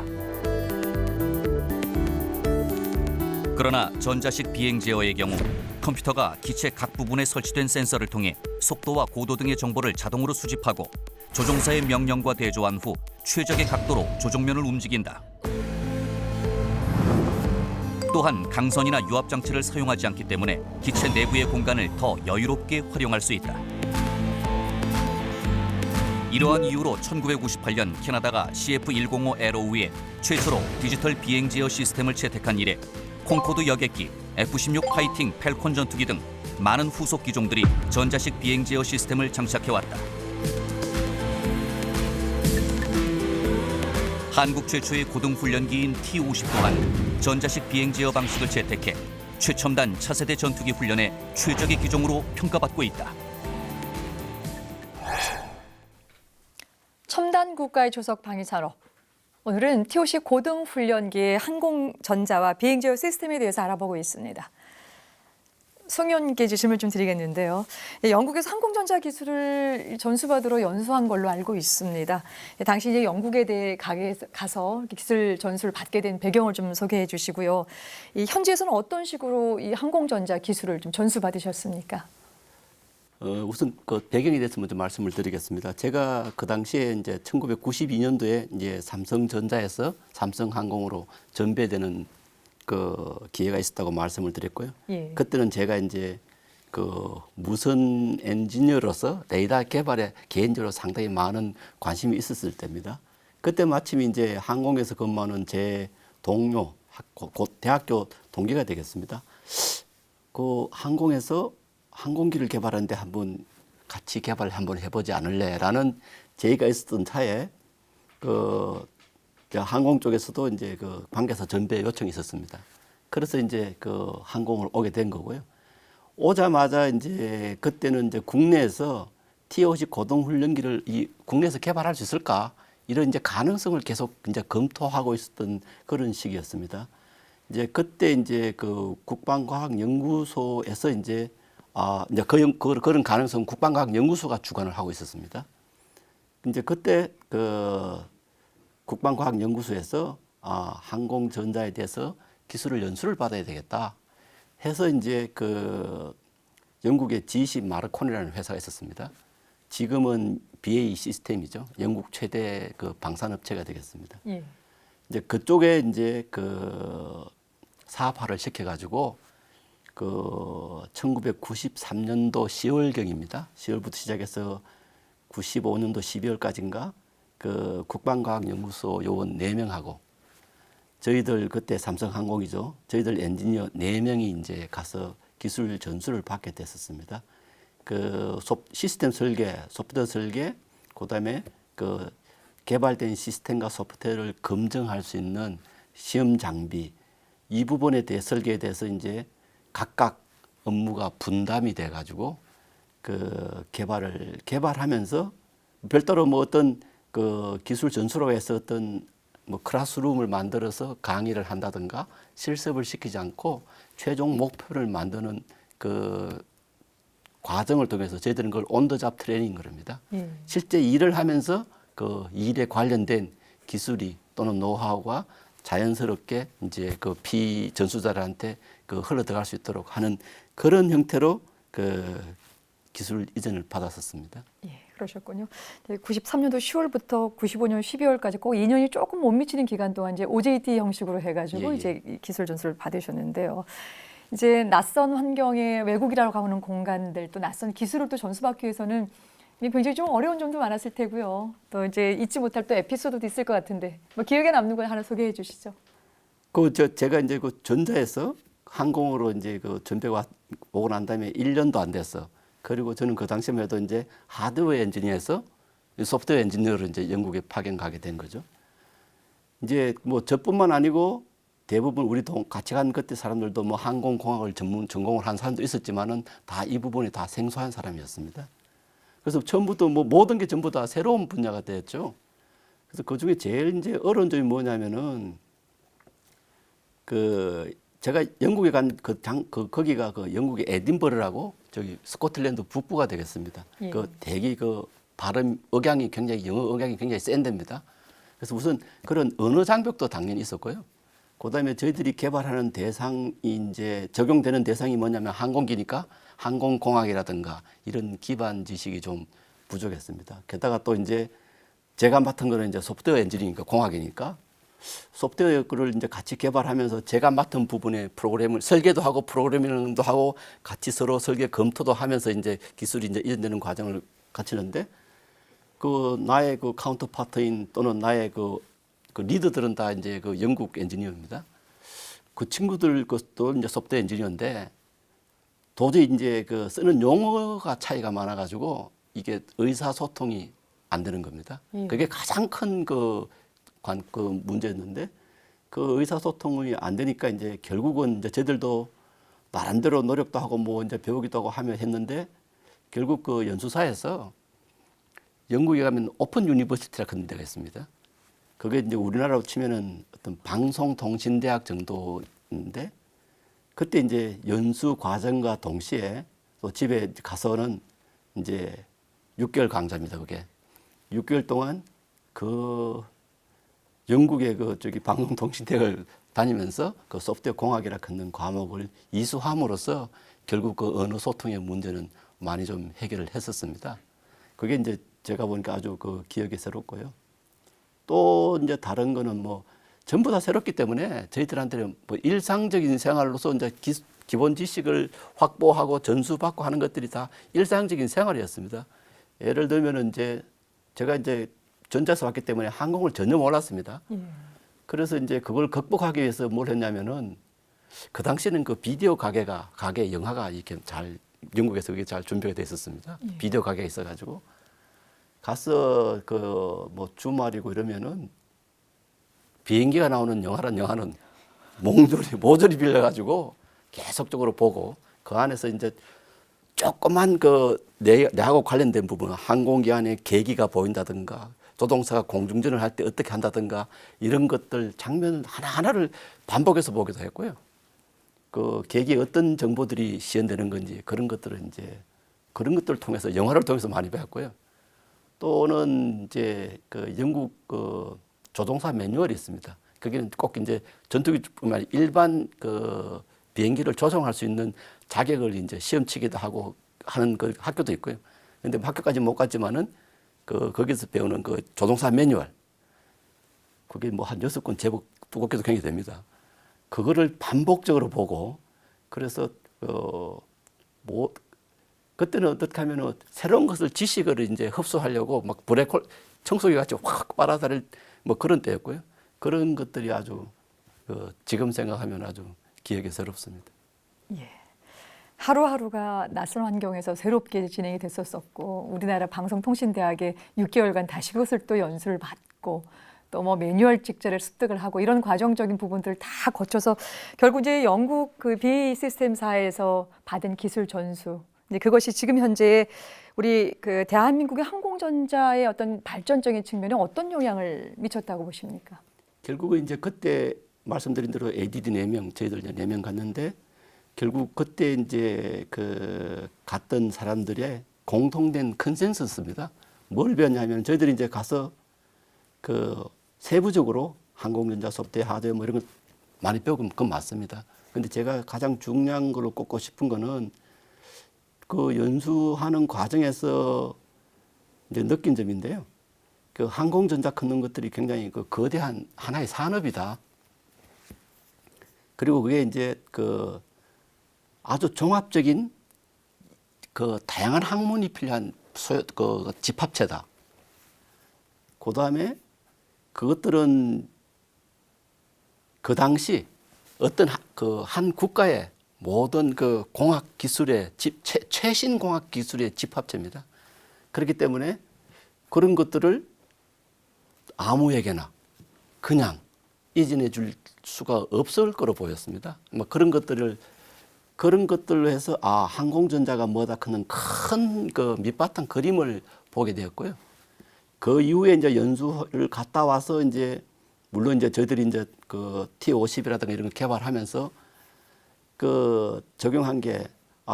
Speaker 5: 그러나 전자식 비행 제어의 경우 컴퓨터가 기체 각 부분에 설치된 센서를 통해 속도와 고도 등의 정보를 자동으로 수집하고 조종사의 명령과 대조한 후 최적의 각도로 조종면을 움직인다. 또한 강선이나 유압 장치를 사용하지 않기 때문에 기체 내부의 공간을 더 여유롭게 활용할 수 있다. 이러한 이유로 1958년 캐나다가 CF-105 에로우에 최초로 디지털 비행 제어 시스템을 채택한 이래 콩코드 여객기, F-16 파이팅 펠콘 전투기 등 많은 후속 기종들이 전자식 비행 제어 시스템을 장착해왔다. 한국 최초의 고등훈련기인 T-50 또한 전자식 비행 제어 방식을 채택해 최첨단 차세대 전투기 훈련의 최적의 기종으로 평가받고 있다.
Speaker 4: 첨단 국가의 조석 방위 산업. 오늘은 T-50 고등훈련기의 항공전자와 비행제어 시스템에 대해서 알아보고 있습니다. 송현께 질문 좀 드리겠는데요. 영국에서 항공전자 기술을 전수받으러 연수한 걸로 알고 있습니다. 당시 이제 영국에 대해 가서 기술 전수를 받게 된 배경을 좀 소개해 주시고요. 현지에서는 어떤 식으로 이 항공전자 기술을 좀 전수받으셨습니까?
Speaker 3: 우선 그 배경에 대해서 먼저 말씀을 드리겠습니다. 제가 그 당시에 이제 1992년도에 이제 삼성전자에서 삼성항공으로 전배되는 그 기회가 있었다고 말씀을 드렸고요.
Speaker 4: 예.
Speaker 3: 그때는 제가 이제 그 무선 엔지니어로서 레이더 개발에 개인적으로 상당히 많은 관심이 있었을 때입니다. 그때 마침 이제 항공에서 근무하는 제 동료, 곧 대학교 동기가 되겠습니다. 그 항공에서 항공기를 개발하는데 한번 같이 개발 한번 해보지 않을래라는 제의가 있었던 차에 그 항공 쪽에서도 이제 그 관계사 전배 요청이 있었습니다. 그래서 이제 그 항공을 오게 된 거고요. 오자마자 이제 그때는 이제 국내에서 T-50 고등훈련기를 국내에서 개발할 수 있을까 이런 이제 가능성을 계속 이제 검토하고 있었던 그런 시기였습니다. 이제 그때 이제 그 국방과학연구소에서 이제 이제 그런 가능성 국방과학연구소가 주관을 하고 있었습니다. 이제 그때 그 국방과학연구소에서 항공전자에 대해서 기술을 연수를 받아야 되겠다 해서 이제 그 영국의 GC 마르콘이라는 회사가 있었습니다. 지금은 BAE 시스템이죠. 영국 최대 그 방산업체가 되겠습니다.
Speaker 4: 예.
Speaker 3: 이제 그쪽에 이제 그 사업화를 시켜가지고 그 1993년도 10월경입니다. 10월부터 시작해서 95년도 12월까지인가 그 국방과학연구소 요원 4명하고 저희들 그때 삼성항공이죠. 저희들 엔지니어 4명이 이제 가서 기술 전수를 받게 됐었습니다. 그 시스템 설계, 소프트웨어 설계, 그다음에 그 개발된 시스템과 소프트웨어를 검증할 수 있는 시험 장비 이 부분에 대해 설계에 대해서 이제 각각 업무가 분담이 돼 가지고 그 개발하면서 별도로 뭐 어떤 그 기술 전수로 해서 어떤 뭐 클래스룸을 만들어서 강의를 한다든가 실습을 시키지 않고 최종 목표를 만드는 그 과정을 통해서 저희들은 그걸 온더잡 트레이닝 그럽니다. 실제 일을 하면서 그 일에 관련된 기술이 또는 노하우가 자연스럽게 이제 그 피전수자들한테 그 흘러 들어갈 수 있도록 하는 그런 형태로 그 기술 이전을 받았었습니다.
Speaker 4: 예. 그러셨군요. 93년도 10월부터 95년 12월까지 꼭 2년이 조금 못 미치는 기간 동안 이제 OJT 형식으로 해가지고
Speaker 3: 예, 예.
Speaker 4: 이제 이 기술 전수를 받으셨는데요. 이제 낯선 환경에 외국이라고 하는 공간들 또 낯선 기술을 또 전수받기 위해서는 굉장히 좀 어려운 점도 많았을 테고요. 또 이제 잊지 못할 또 에피소드도 있을 것 같은데 뭐 기억에 남는 걸 하나 소개해 주시죠.
Speaker 3: 제가 이제 그 전자에서 항공으로 이제 그 전배 오고 난 다음에 1년도 안 됐어. 그리고 저는 그 당시만 해도 이제 하드웨어 엔지니어에서 소프트웨어 엔지니어로 이제 영국에 파견 가게 된 거죠. 이제 뭐 저뿐만 아니고 대부분 우리 같이 간 그때 사람들도 뭐 항공공학을 전공을 한 사람도 있었지만은 다 이 부분이 다 생소한 사람이었습니다. 그래서 처음부터 뭐 모든 게 전부 다 새로운 분야가 됐죠. 그래서 그 중에 제일 이제 어려운 점이 뭐냐면은 제가 영국에 간 거기가 그 영국의 에딘버러라고 저기 스코틀랜드 북부가 되겠습니다.
Speaker 4: 예.
Speaker 3: 그 대기 그 발음 억양이 굉장히 영어 억양이 굉장히 센 데입니다. 그래서 무슨 그런 언어 장벽도 당연히 있었고요. 그다음에 저희들이 개발하는 대상이 이제 적용되는 대상이 뭐냐면 항공기니까 항공공학이라든가 이런 기반 지식이 좀 부족했습니다. 게다가 또 이제 제가 맡은 거는 이제 소프트웨어 엔지니어니까 공학이니까 소프트웨어를 이제 같이 개발하면서 제가 맡은 부분에 프로그램을 설계도 하고 프로그래밍도 하고 같이 서로 설계 검토도 하면서 이제 기술이 이제 이전되는 과정을 거치는데 나의 그 카운터파트인 또는 나의 그 리더들은 다 이제 그 영국 엔지니어입니다. 그 친구들 것도 이제 소프트웨어 엔지니어인데 도저히 이제 그 쓰는 용어가 차이가 많아가지고 이게 의사소통이 안 되는 겁니다. 그게 가장 큰 그 문제였는데 그 의사소통이 안 되니까 이제 결국은 이제 저희들도 나름대로 노력도 하고 뭐 이제 배우기도 하고 하며 했는데 결국 그 연수사에서 영국에 가면 오픈 유니버시티라 그런 데가 있습니다. 그게 이제 우리나라로 치면은 어떤 방송통신대학 정도인데 그때 이제 연수 과정과 동시에 또 집에 가서는 이제 6개월 강좌입니다. 그게 6개월 동안 그 영국의 그 저기 방송통신대학을 다니면서 그 소프트웨어 공학이라 하는 과목을 이수함으로써 결국 그 언어 소통의 문제는 많이 좀 해결을 했었습니다. 그게 이제 제가 보니까 아주 그 기억에 새롭고요. 또 이제 다른 거는 뭐 전부 다 새롭기 때문에 저희들한테는 뭐 일상적인 생활로서 이제 기본 지식을 확보하고 전수받고 하는 것들이 다 일상적인 생활이었습니다. 예를 들면은 이제 제가 이제 전자에서 왔기 때문에 항공을 전혀 몰랐습니다. 그래서 이제 그걸 극복하기 위해서 뭘 했냐면은 그 당시에는 그 비디오 가게 영화가 이렇게 잘 영국에서 그게 잘 준비가 돼 있었습니다. 비디오 가게가 있어가지고 가서 그 뭐 주말이고 이러면은 비행기가 나오는 영화는 모조리 빌려가지고 계속적으로 보고 그 안에서 이제 조그만 내하고 관련된 부분, 항공기 안에 계기가 보인다든가 조종사가 공중전을 할 때 어떻게 한다든가 이런 것들 장면 하나하나를 반복해서 보기도 했고요. 그 계기에 어떤 정보들이 시연되는 건지 그런 것들을 통해서 영화를 통해서 많이 배웠고요. 또는 이제 그 영국 그 조종사 매뉴얼이 있습니다. 거기는 꼭 이제 전투기뿐만 아니라 일반 그 비행기를 조종할 수 있는 자격을 이제 시험치기도 하고 하는 그 학교도 있고요. 근데 학교까지 못 갔지만은 거기서 배우는 그 조종사 매뉴얼. 그게 뭐 한 6권 제법 두껍게도 굉장히 됩니다. 그거를 반복적으로 보고 그래서 뭐 그때는 어떻게 하면은 새로운 것을 지식을 이제 흡수하려고 막 블랙홀 청소기 같이 확 빨아들일 뭐 그런 때였고요. 그런 것들이 아주 지금 생각하면 아주 기억에 새롭습니다.
Speaker 4: 예. 하루하루가 낯선 환경에서 새롭게 진행이 됐었었고 우리나라 방송통신대학에 6개월간 다시 그것을 또 연수를 받고 또 뭐 매뉴얼 직제를 습득을 하고 이런 과정적인 부분들 다 거쳐서 결국 이제 영국 그 BAE 시스템사에서 받은 기술 전수 이제 그것이 지금 현재 우리 그 대한민국의 항공전자의 어떤 발전적인 측면에 어떤 영향을 미쳤다고 보십니까?
Speaker 3: 결국은 이제 그때 말씀드린 대로 ADD 4명 저희들 이제 4명 갔는데 결국 그때 이제 갔던 사람들의 공통된 컨센서스입니다. 뭘 배웠냐면 저희들이 이제 가서 세부적으로 항공전자 소프트웨어 하드웨어 뭐 이런 걸 많이 배우고 그건 맞습니다. 근데 제가 가장 중요한 걸로 꼽고 싶은 거는 그 연수하는 과정에서 이제 느낀 점인데요. 그 항공전자 끊는 것들이 굉장히 그 거대한 하나의 산업이다. 그리고 그게 이제 그 아주 종합적인 그 다양한 학문이 필요한 그 집합체다. 그 다음에 그것들은 그 당시 어떤 그 한 국가의 모든 그 공학 기술의 최신 공학 기술의 집합체입니다. 그렇기 때문에 그런 것들을 아무에게나 그냥 이전해 줄 수가 없을 거로 보였습니다. 뭐 그런 것들로 해서 항공전자가 뭐다 하는 큰 그 밑바탕 그림을 보게 되었고요. 그 이후에 이제 연수를 갔다 와서 이제 물론 이제 저희들이 이제 그 T50이라든가 이런 걸 개발하면서 그 적용한 게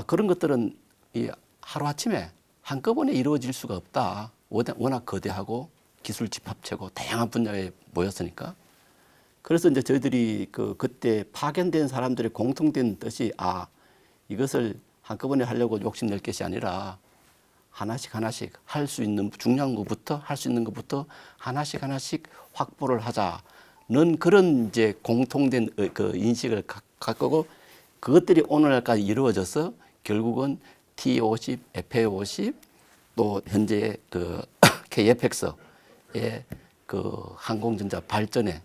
Speaker 3: 그런 것들은 이 하루아침에 한꺼번에 이루어질 수가 없다. 워낙 거대하고 기술 집합체고 다양한 분야에 모였으니까. 그래서 이제 저희들이 그때 파견된 사람들의 공통된 뜻이 이것을 한꺼번에 하려고 욕심낼 것이 아니라 하나씩 할 수 있는 중요한 것부터 할 수 있는 것부터 하나씩 확보를 하자는 그런 이제 공통된 그 인식을 갖고 그것들이 오늘날까지 이루어져서 결국은 T50, FA50 또 현재 그 KFX의 그 항공전자 발전에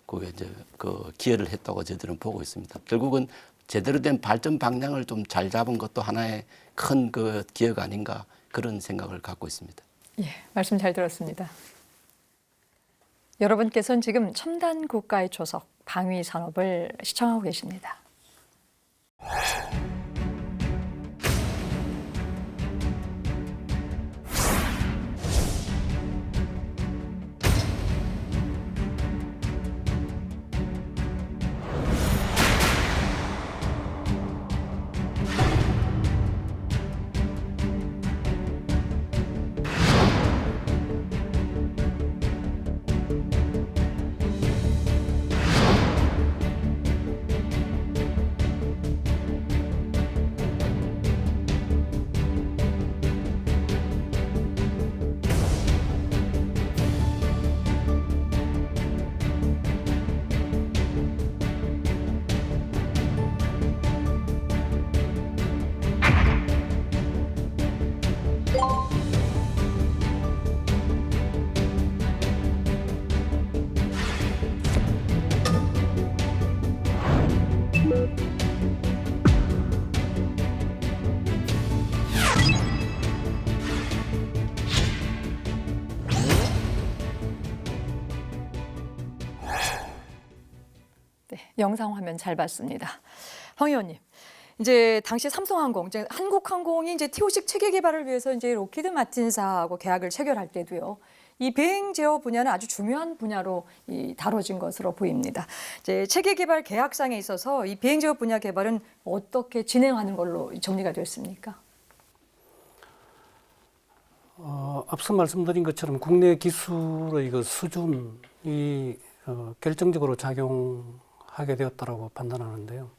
Speaker 3: 그게 이제 그 기여를 했다고 저희들은 보고 있습니다. 결국은 제대로 된 발전 방향을 좀 잘 잡은 것도 하나의 큰 그 기여가 아닌가 그런 생각을 갖고 있습니다.
Speaker 4: 예, 말씀 잘 들었습니다. 여러분께서는 지금 첨단 국가의 초석 방위 산업을 시청하고 계십니다. 영상 화면 잘 봤습니다. 황 의원님, 이제 당시 삼성항공, 이제 한국항공이 이제 T50 체계 개발을 위해서 이제 로키드 마틴사하고 계약을 체결할 때도요. 이 비행 제어 분야는 아주 중요한 분야로 다뤄진 것으로 보입니다. 이제 체계 개발 계약상에 있어서 이 비행 제어 분야 개발은 어떻게 진행하는 걸로 정리가 됐습니까?
Speaker 2: 앞서 말씀드린 것처럼 국내 기술의 그 수준이 결정적으로 작용하게 되었다고 판단하는데요.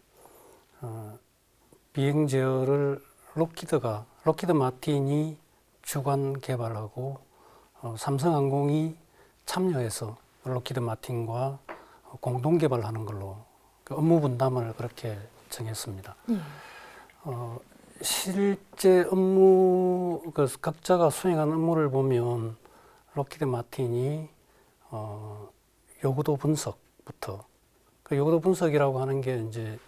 Speaker 2: 비행 제어를 로키드 마틴이 주관 개발하고 삼성항공이 참여해서 로키드 마틴과 공동 개발하는 걸로 그 업무 분담을 그렇게 정했습니다. 실제 업무 각자가 수행한 업무를 보면 로키드 마틴이 요구도 분석부터 그 요구도 분석이라고 하는 게 이제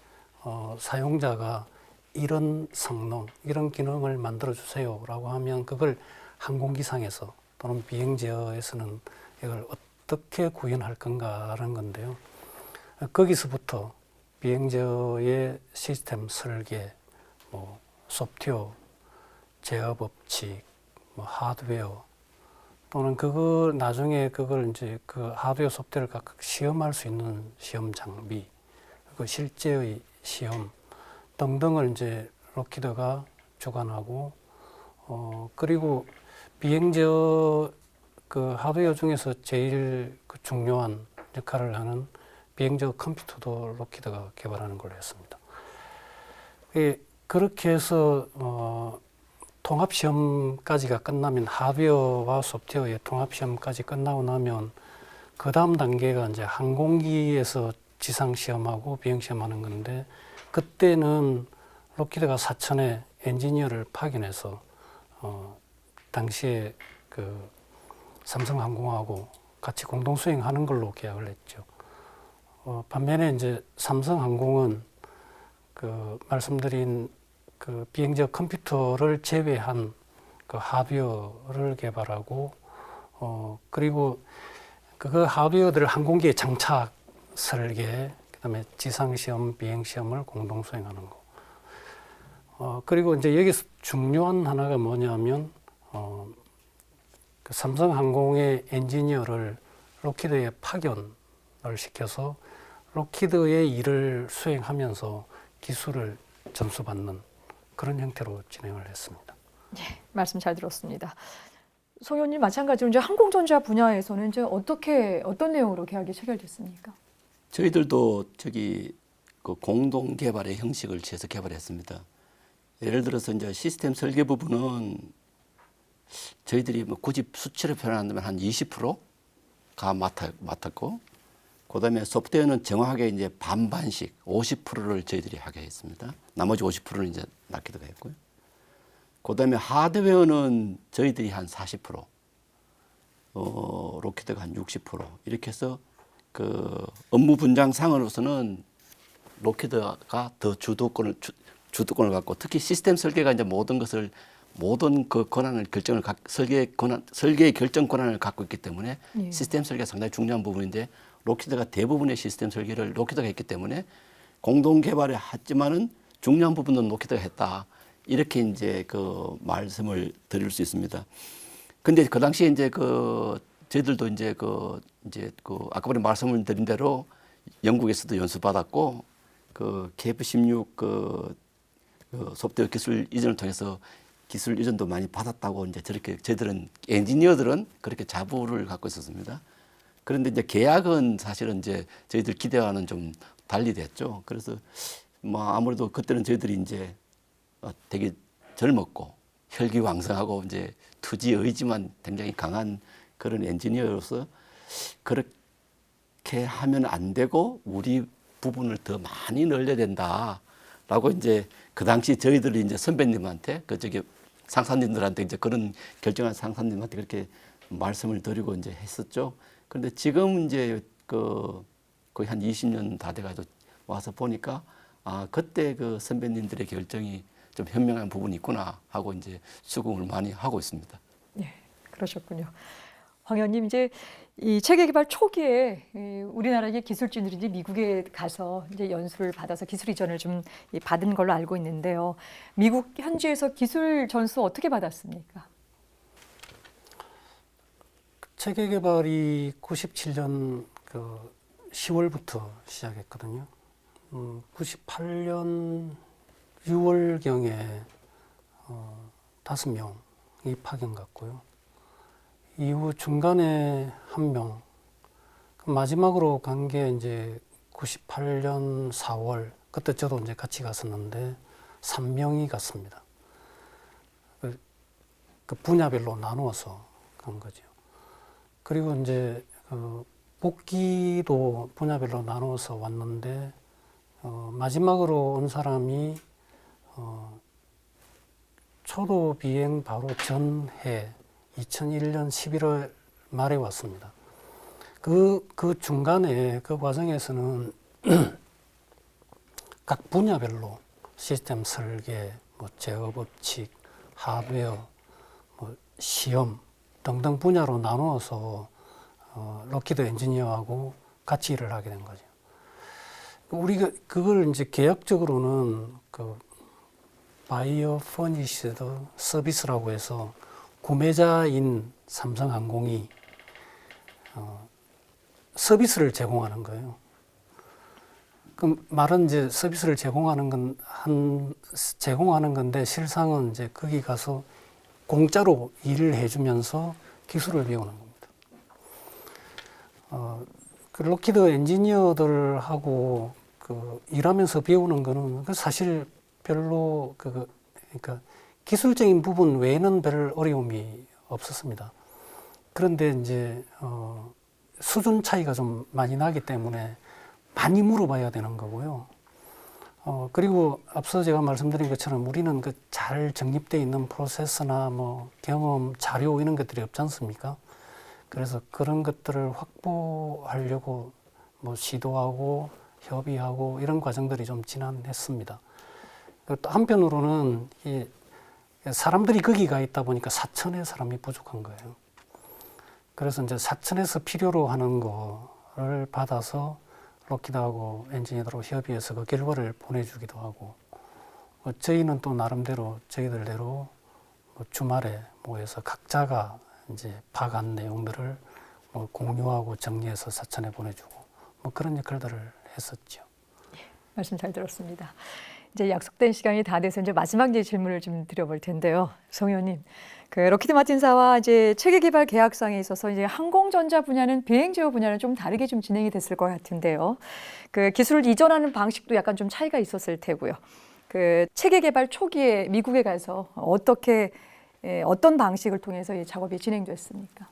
Speaker 2: 사용자가 이런 성능, 이런 기능을 만들어 주세요라고 하면 그걸 항공기상에서 또는 비행 제어에서는 이걸 어떻게 구현할 건가라는 건데요. 거기서부터 비행 제어의 시스템 설계, 소프트웨어, 제어 법칙, 하드웨어 또는 나중에 그걸 이제 그 하드웨어 소프트웨어를 각각 시험할 수 있는 시험 장비, 그 실제의 시험 등등을 이제 로키드가 주관하고 그리고 비행 제어 그 하드웨어 중에서 제일 그 중요한 역할을 하는 비행 제어 컴퓨터도 로키드가 개발하는 걸로 했습니다. 그렇게 해서 통합 시험까지가 끝나면 하드웨어와 소프트웨어의 통합 시험까지 끝나고 나면 그 다음 단계가 이제 항공기에서 지상 시험하고 비행 시험하는 건데 그때는 록히드가 사천에 엔지니어를 파견해서 당시에 그 삼성항공하고 같이 공동 수행하는 걸로 계약을 했죠. 반면에 이제 삼성항공은 그 말씀드린 그 비행적 컴퓨터를 제외한 그 하드웨어를 개발하고 그리고 그 하드웨어들을 항공기에 장착 설계, 그다음에 지상 시험, 비행 시험을 공동 수행하는 거. 그리고 이제 여기서 중요한 하나가 뭐냐면 그 삼성항공의 엔지니어를 록히드에 파견을 시켜서 록히드의 일을 수행하면서 기술을 전수받는 그런 형태로 진행을 했습니다.
Speaker 4: 말씀 잘 들었습니다. 송 의원님 마찬가지로 이제 항공전자 분야에서는 이제 어떤 내용으로 계약이 체결됐습니까?
Speaker 3: 저희들도 그 공동 개발의 형식을 취해서 개발했습니다. 예를 들어서 이제 시스템 설계 부분은 저희들이 뭐 굳이 수치를 표현한다면 한 20%가 맡았고, 그다음에 소프트웨어는 정확하게 이제 반반씩 50%를 저희들이 하게 했습니다. 나머지 50%는 이제 록히드가 했고요. 그다음에 하드웨어는 저희들이 한 40%, 록히드가 한 60% 이렇게 해서 그 업무 분장상으로서는 록히드가 더 주도권을 갖고, 특히 시스템 설계가 이제 모든 그 권한을 설계의 결정 권한을 갖고 있기 때문에
Speaker 4: 예.
Speaker 3: 시스템 설계가 상당히 중요한 부분인데, 록히드가 대부분의 시스템 설계를 록히드가 했기 때문에 공동 개발을 했지만은 중요한 부분은 록히드가 했다. 이렇게 이제 그 말씀을 드릴 수 있습니다. 근데 그 당시에 이제 저희들도 이제 아까 전에 말씀을 드린 대로 영국에서도 연수받았고, 그 KF-16 소프트웨어 기술 이전을 통해서 기술 이전도 많이 받았다고 이제 저렇게 저희들은 엔지니어들은 그렇게 자부를 갖고 있었습니다. 그런데 이제 계약은 사실은 이제 저희들 기대와는 좀 달리 됐죠. 그래서 뭐 아무래도 그때는 저희들이 이제 되게 젊었고 혈기왕성하고 이제 투지 의지만 굉장히 강한 그런 엔지니어로서 그렇게 하면 안 되고 우리 부분을 더 많이 늘려야 된다라고 이제 그 당시 저희들이 이제 선배님한테 상사님들한테 이제 그런 결정한 상사님한테 그렇게 말씀을 드리고 이제 했었죠. 그런데 지금 이제 거의 한 20년 다 돼가지고 와서 보니까 그때 그 선배님들의 결정이 좀 현명한 부분이 있구나 하고 이제 수긍을 많이 하고 있습니다.
Speaker 4: 네, 그러셨군요. 황 의원님 이제 이 체계 개발 초기에 우리나라의 기술진들이 이제 미국에 가서 이제 연수를 받아서 기술 이전을 좀 받은 걸로 알고 있는데요. 미국 현지에서 기술 전수 어떻게 받았습니까?
Speaker 2: 체계 개발이 97년 그 10월부터 시작했거든요. 98년 6월경에 5명이 파견 갔고요. 이후 중간에 1명, 마지막으로 간 게 이제 98년 4월, 그때 저도 이제 같이 갔었는데 3명이 갔습니다. 그 분야별로 나누어서 간 거죠. 그리고 이제 복귀도 분야별로 나누어서 왔는데 마지막으로 온 사람이 초도 비행 바로 전해 2001년 11월 말에 왔습니다. 그 중간에 그 과정에서는 각 분야별로 시스템 설계, 뭐 제어 법칙, 하드웨어, 뭐 시험 등등 분야로 나누어서 록히드 엔지니어하고 같이 일을 하게 된 거죠. 우리가 그걸 이제 계약적으로는 그 바이어 퍼니시드 서비스라고 해서 구매자인 삼성항공이 서비스를 제공하는 거예요. 그럼 말은 이제 서비스를 제공하는 건데 실상은 이제 거기 가서 공짜로 일을 해주면서 기술을 배우는 겁니다. 그 록히드 엔지니어들하고 일하면서 배우는 거는 사실 별로 그러니까 기술적인 부분 외에는 별 어려움이 없었습니다. 그런데 이제 수준 차이가 좀 많이 나기 때문에 많이 물어봐야 되는 거고요. 그리고 앞서 제가 말씀드린 것처럼 우리는 그 잘 정립되어 있는 프로세스나 뭐 경험, 자료 이런 것들이 없지 않습니까? 그래서 그런 것들을 확보하려고 뭐 시도하고 협의하고 이런 과정들이 좀 지난했습니다. 또 한편으로는 이 사람들이 거기 가 있다 보니까 사천에 사람이 부족한 거예요. 그래서 이제 사천에서 필요로 하는 거를 받아서 록히드하고 엔지니어들하고 협의해서 그 결과를 보내주기도 하고, 저희는 또 나름대로 저희들대로 뭐 주말에 모여서 각자가 이제 파악한 내용들을 뭐 공유하고 정리해서 사천에 보내주고 뭐 그런 역할들을 했었죠.
Speaker 4: 말씀 잘 들었습니다. 이제 약속된 시간이 다 돼서 이제 마지막 질문을 좀 드려볼 텐데요. 송 의원님, 그 록히드 마틴사와 이제 체계 개발 계약상에 있어서 이제 항공전자 분야는 비행제어 분야는 좀 다르게 좀 진행이 됐을 것 같은데요. 그 기술을 이전하는 방식도 약간 좀 차이가 있었을 테고요. 그 체계 개발 초기에 미국에 가서 어떤 방식을 통해서 이 작업이 진행됐습니까?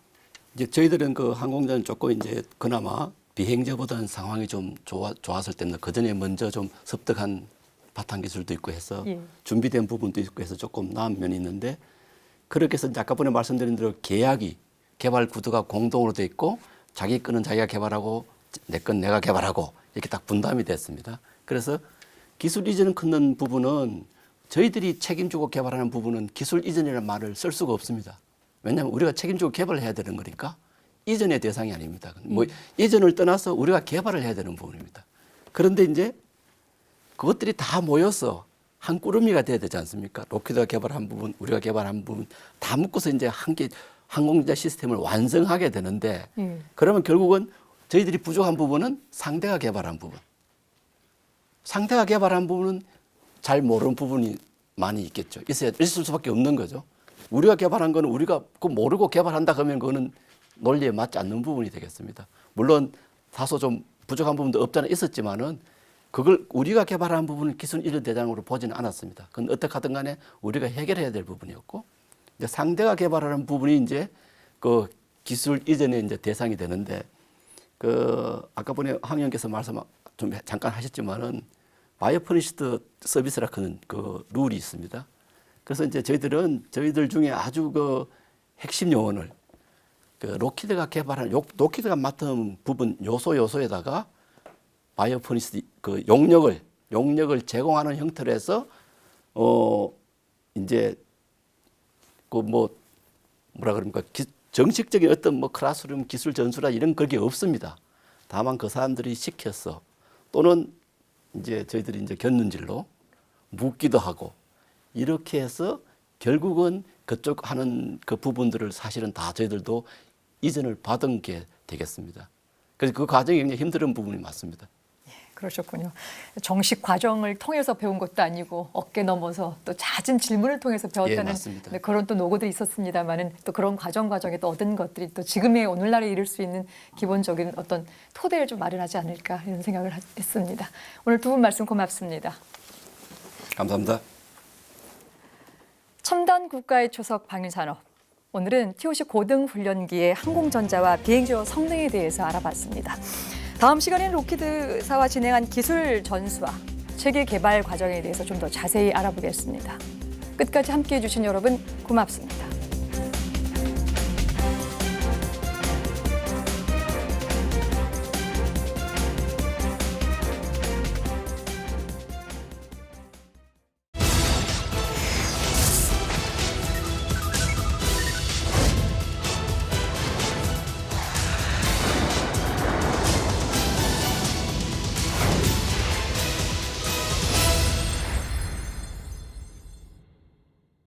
Speaker 3: 이제 저희들은 그 항공전은 조금 이제 그나마 비행제보다는 상황이 좀 좋았을 때는 그 전에 먼저 좀 습득한 바탕 기술도 있고 해서
Speaker 4: 예.
Speaker 3: 준비된 부분도 있고 해서 조금 나은 면이 있는데, 그렇게 해서 아까 전에 말씀드린 대로 계약이 개발 구도가 공동으로 돼 있고 자기 거는 자기가 개발하고 내 건 내가 개발하고 이렇게 딱 분담이 됐습니다. 그래서 기술 이전 끊는 부분은 저희들이 책임지고 개발하는 부분은 기술 이전이라는 말을 쓸 수가 없습니다. 왜냐하면 우리가 책임지고 개발을 해야 되는 거니까 이전의 대상이 아닙니다. 뭐 이전을 떠나서 우리가 개발을 해야 되는 부분입니다. 그런데 이제 그것들이 다 모여서 한 꾸러미가 돼야 되지 않습니까? 록히드가 개발한 부분, 우리가 개발한 부분 다 묶어서 이제 함께 항공전자 시스템을 완성하게 되는데, 그러면 결국은 저희들이 부족한 부분은 상대가 개발한 부분. 상대가 개발한 부분은 잘 모르는 부분이 많이 있겠죠. 있을 수밖에 없는 거죠. 우리가 개발한 거는 우리가 그 모르고 개발한다 그러면 그거는 논리에 맞지 않는 부분이 되겠습니다. 물론 다소 좀 부족한 부분도 없잖아 있었지만은 그걸 우리가 개발한 부분을 기술 이전 대상으로 보지는 않았습니다. 그건 어떻게 하든 간에 우리가 해결해야 될 부분이었고, 이제 상대가 개발하는 부분이 이제 그 기술 이전의 이제 대상이 되는데, 그 아까 전에 황 의원께서 말씀 좀 잠깐 하셨지만은 바이오 퍼니시드 서비스라는 그 룰이 있습니다. 그래서 이제 저희들 중에 아주 그 핵심 요원을 그 록히드가 개발한 록히드가 맡은 부분 요소에다가 바이오 퍼니시드 그 용역을 제공하는 형태로 해서 이제 그 뭐라 그럽니까? 정식적인 어떤 뭐 클래스룸 기술 전수라 이런 그게 없습니다. 다만 그 사람들이 시켜서 또는 이제 저희들이 이제 견눈질로 묻기도 하고 이렇게 해서 결국은 그쪽 하는 그 부분들을 사실은 다 저희들도 이전을 받은 게 되겠습니다. 그래서 그 과정이 굉장히 힘든 부분이 맞습니다.
Speaker 4: 그러셨군요. 정식 과정을 통해서 배운 것도 아니고 어깨 넘어서 또 잦은 질문을 통해서 배웠다는
Speaker 3: 맞습니다.
Speaker 4: 그런 또 노고들이 있었습니다만은 또 그런 과정에 또 얻은 것들이 또 지금의 오늘날에 이를 수 있는 기본적인 어떤 토대를 좀 마련하지 않을까 이런 생각을 했습니다. 오늘 두 분 말씀 고맙습니다.
Speaker 3: 감사합니다.
Speaker 4: 첨단 국가의 초석 방위산업. 오늘은 TOC 고등훈련기의 항공전자와 비행제어 성능에 대해서 알아봤습니다. 다음 시간에는 록히드사와 진행한 기술 전수와 체계 개발 과정에 대해서 좀 더 자세히 알아보겠습니다. 끝까지 함께해 주신 여러분 고맙습니다.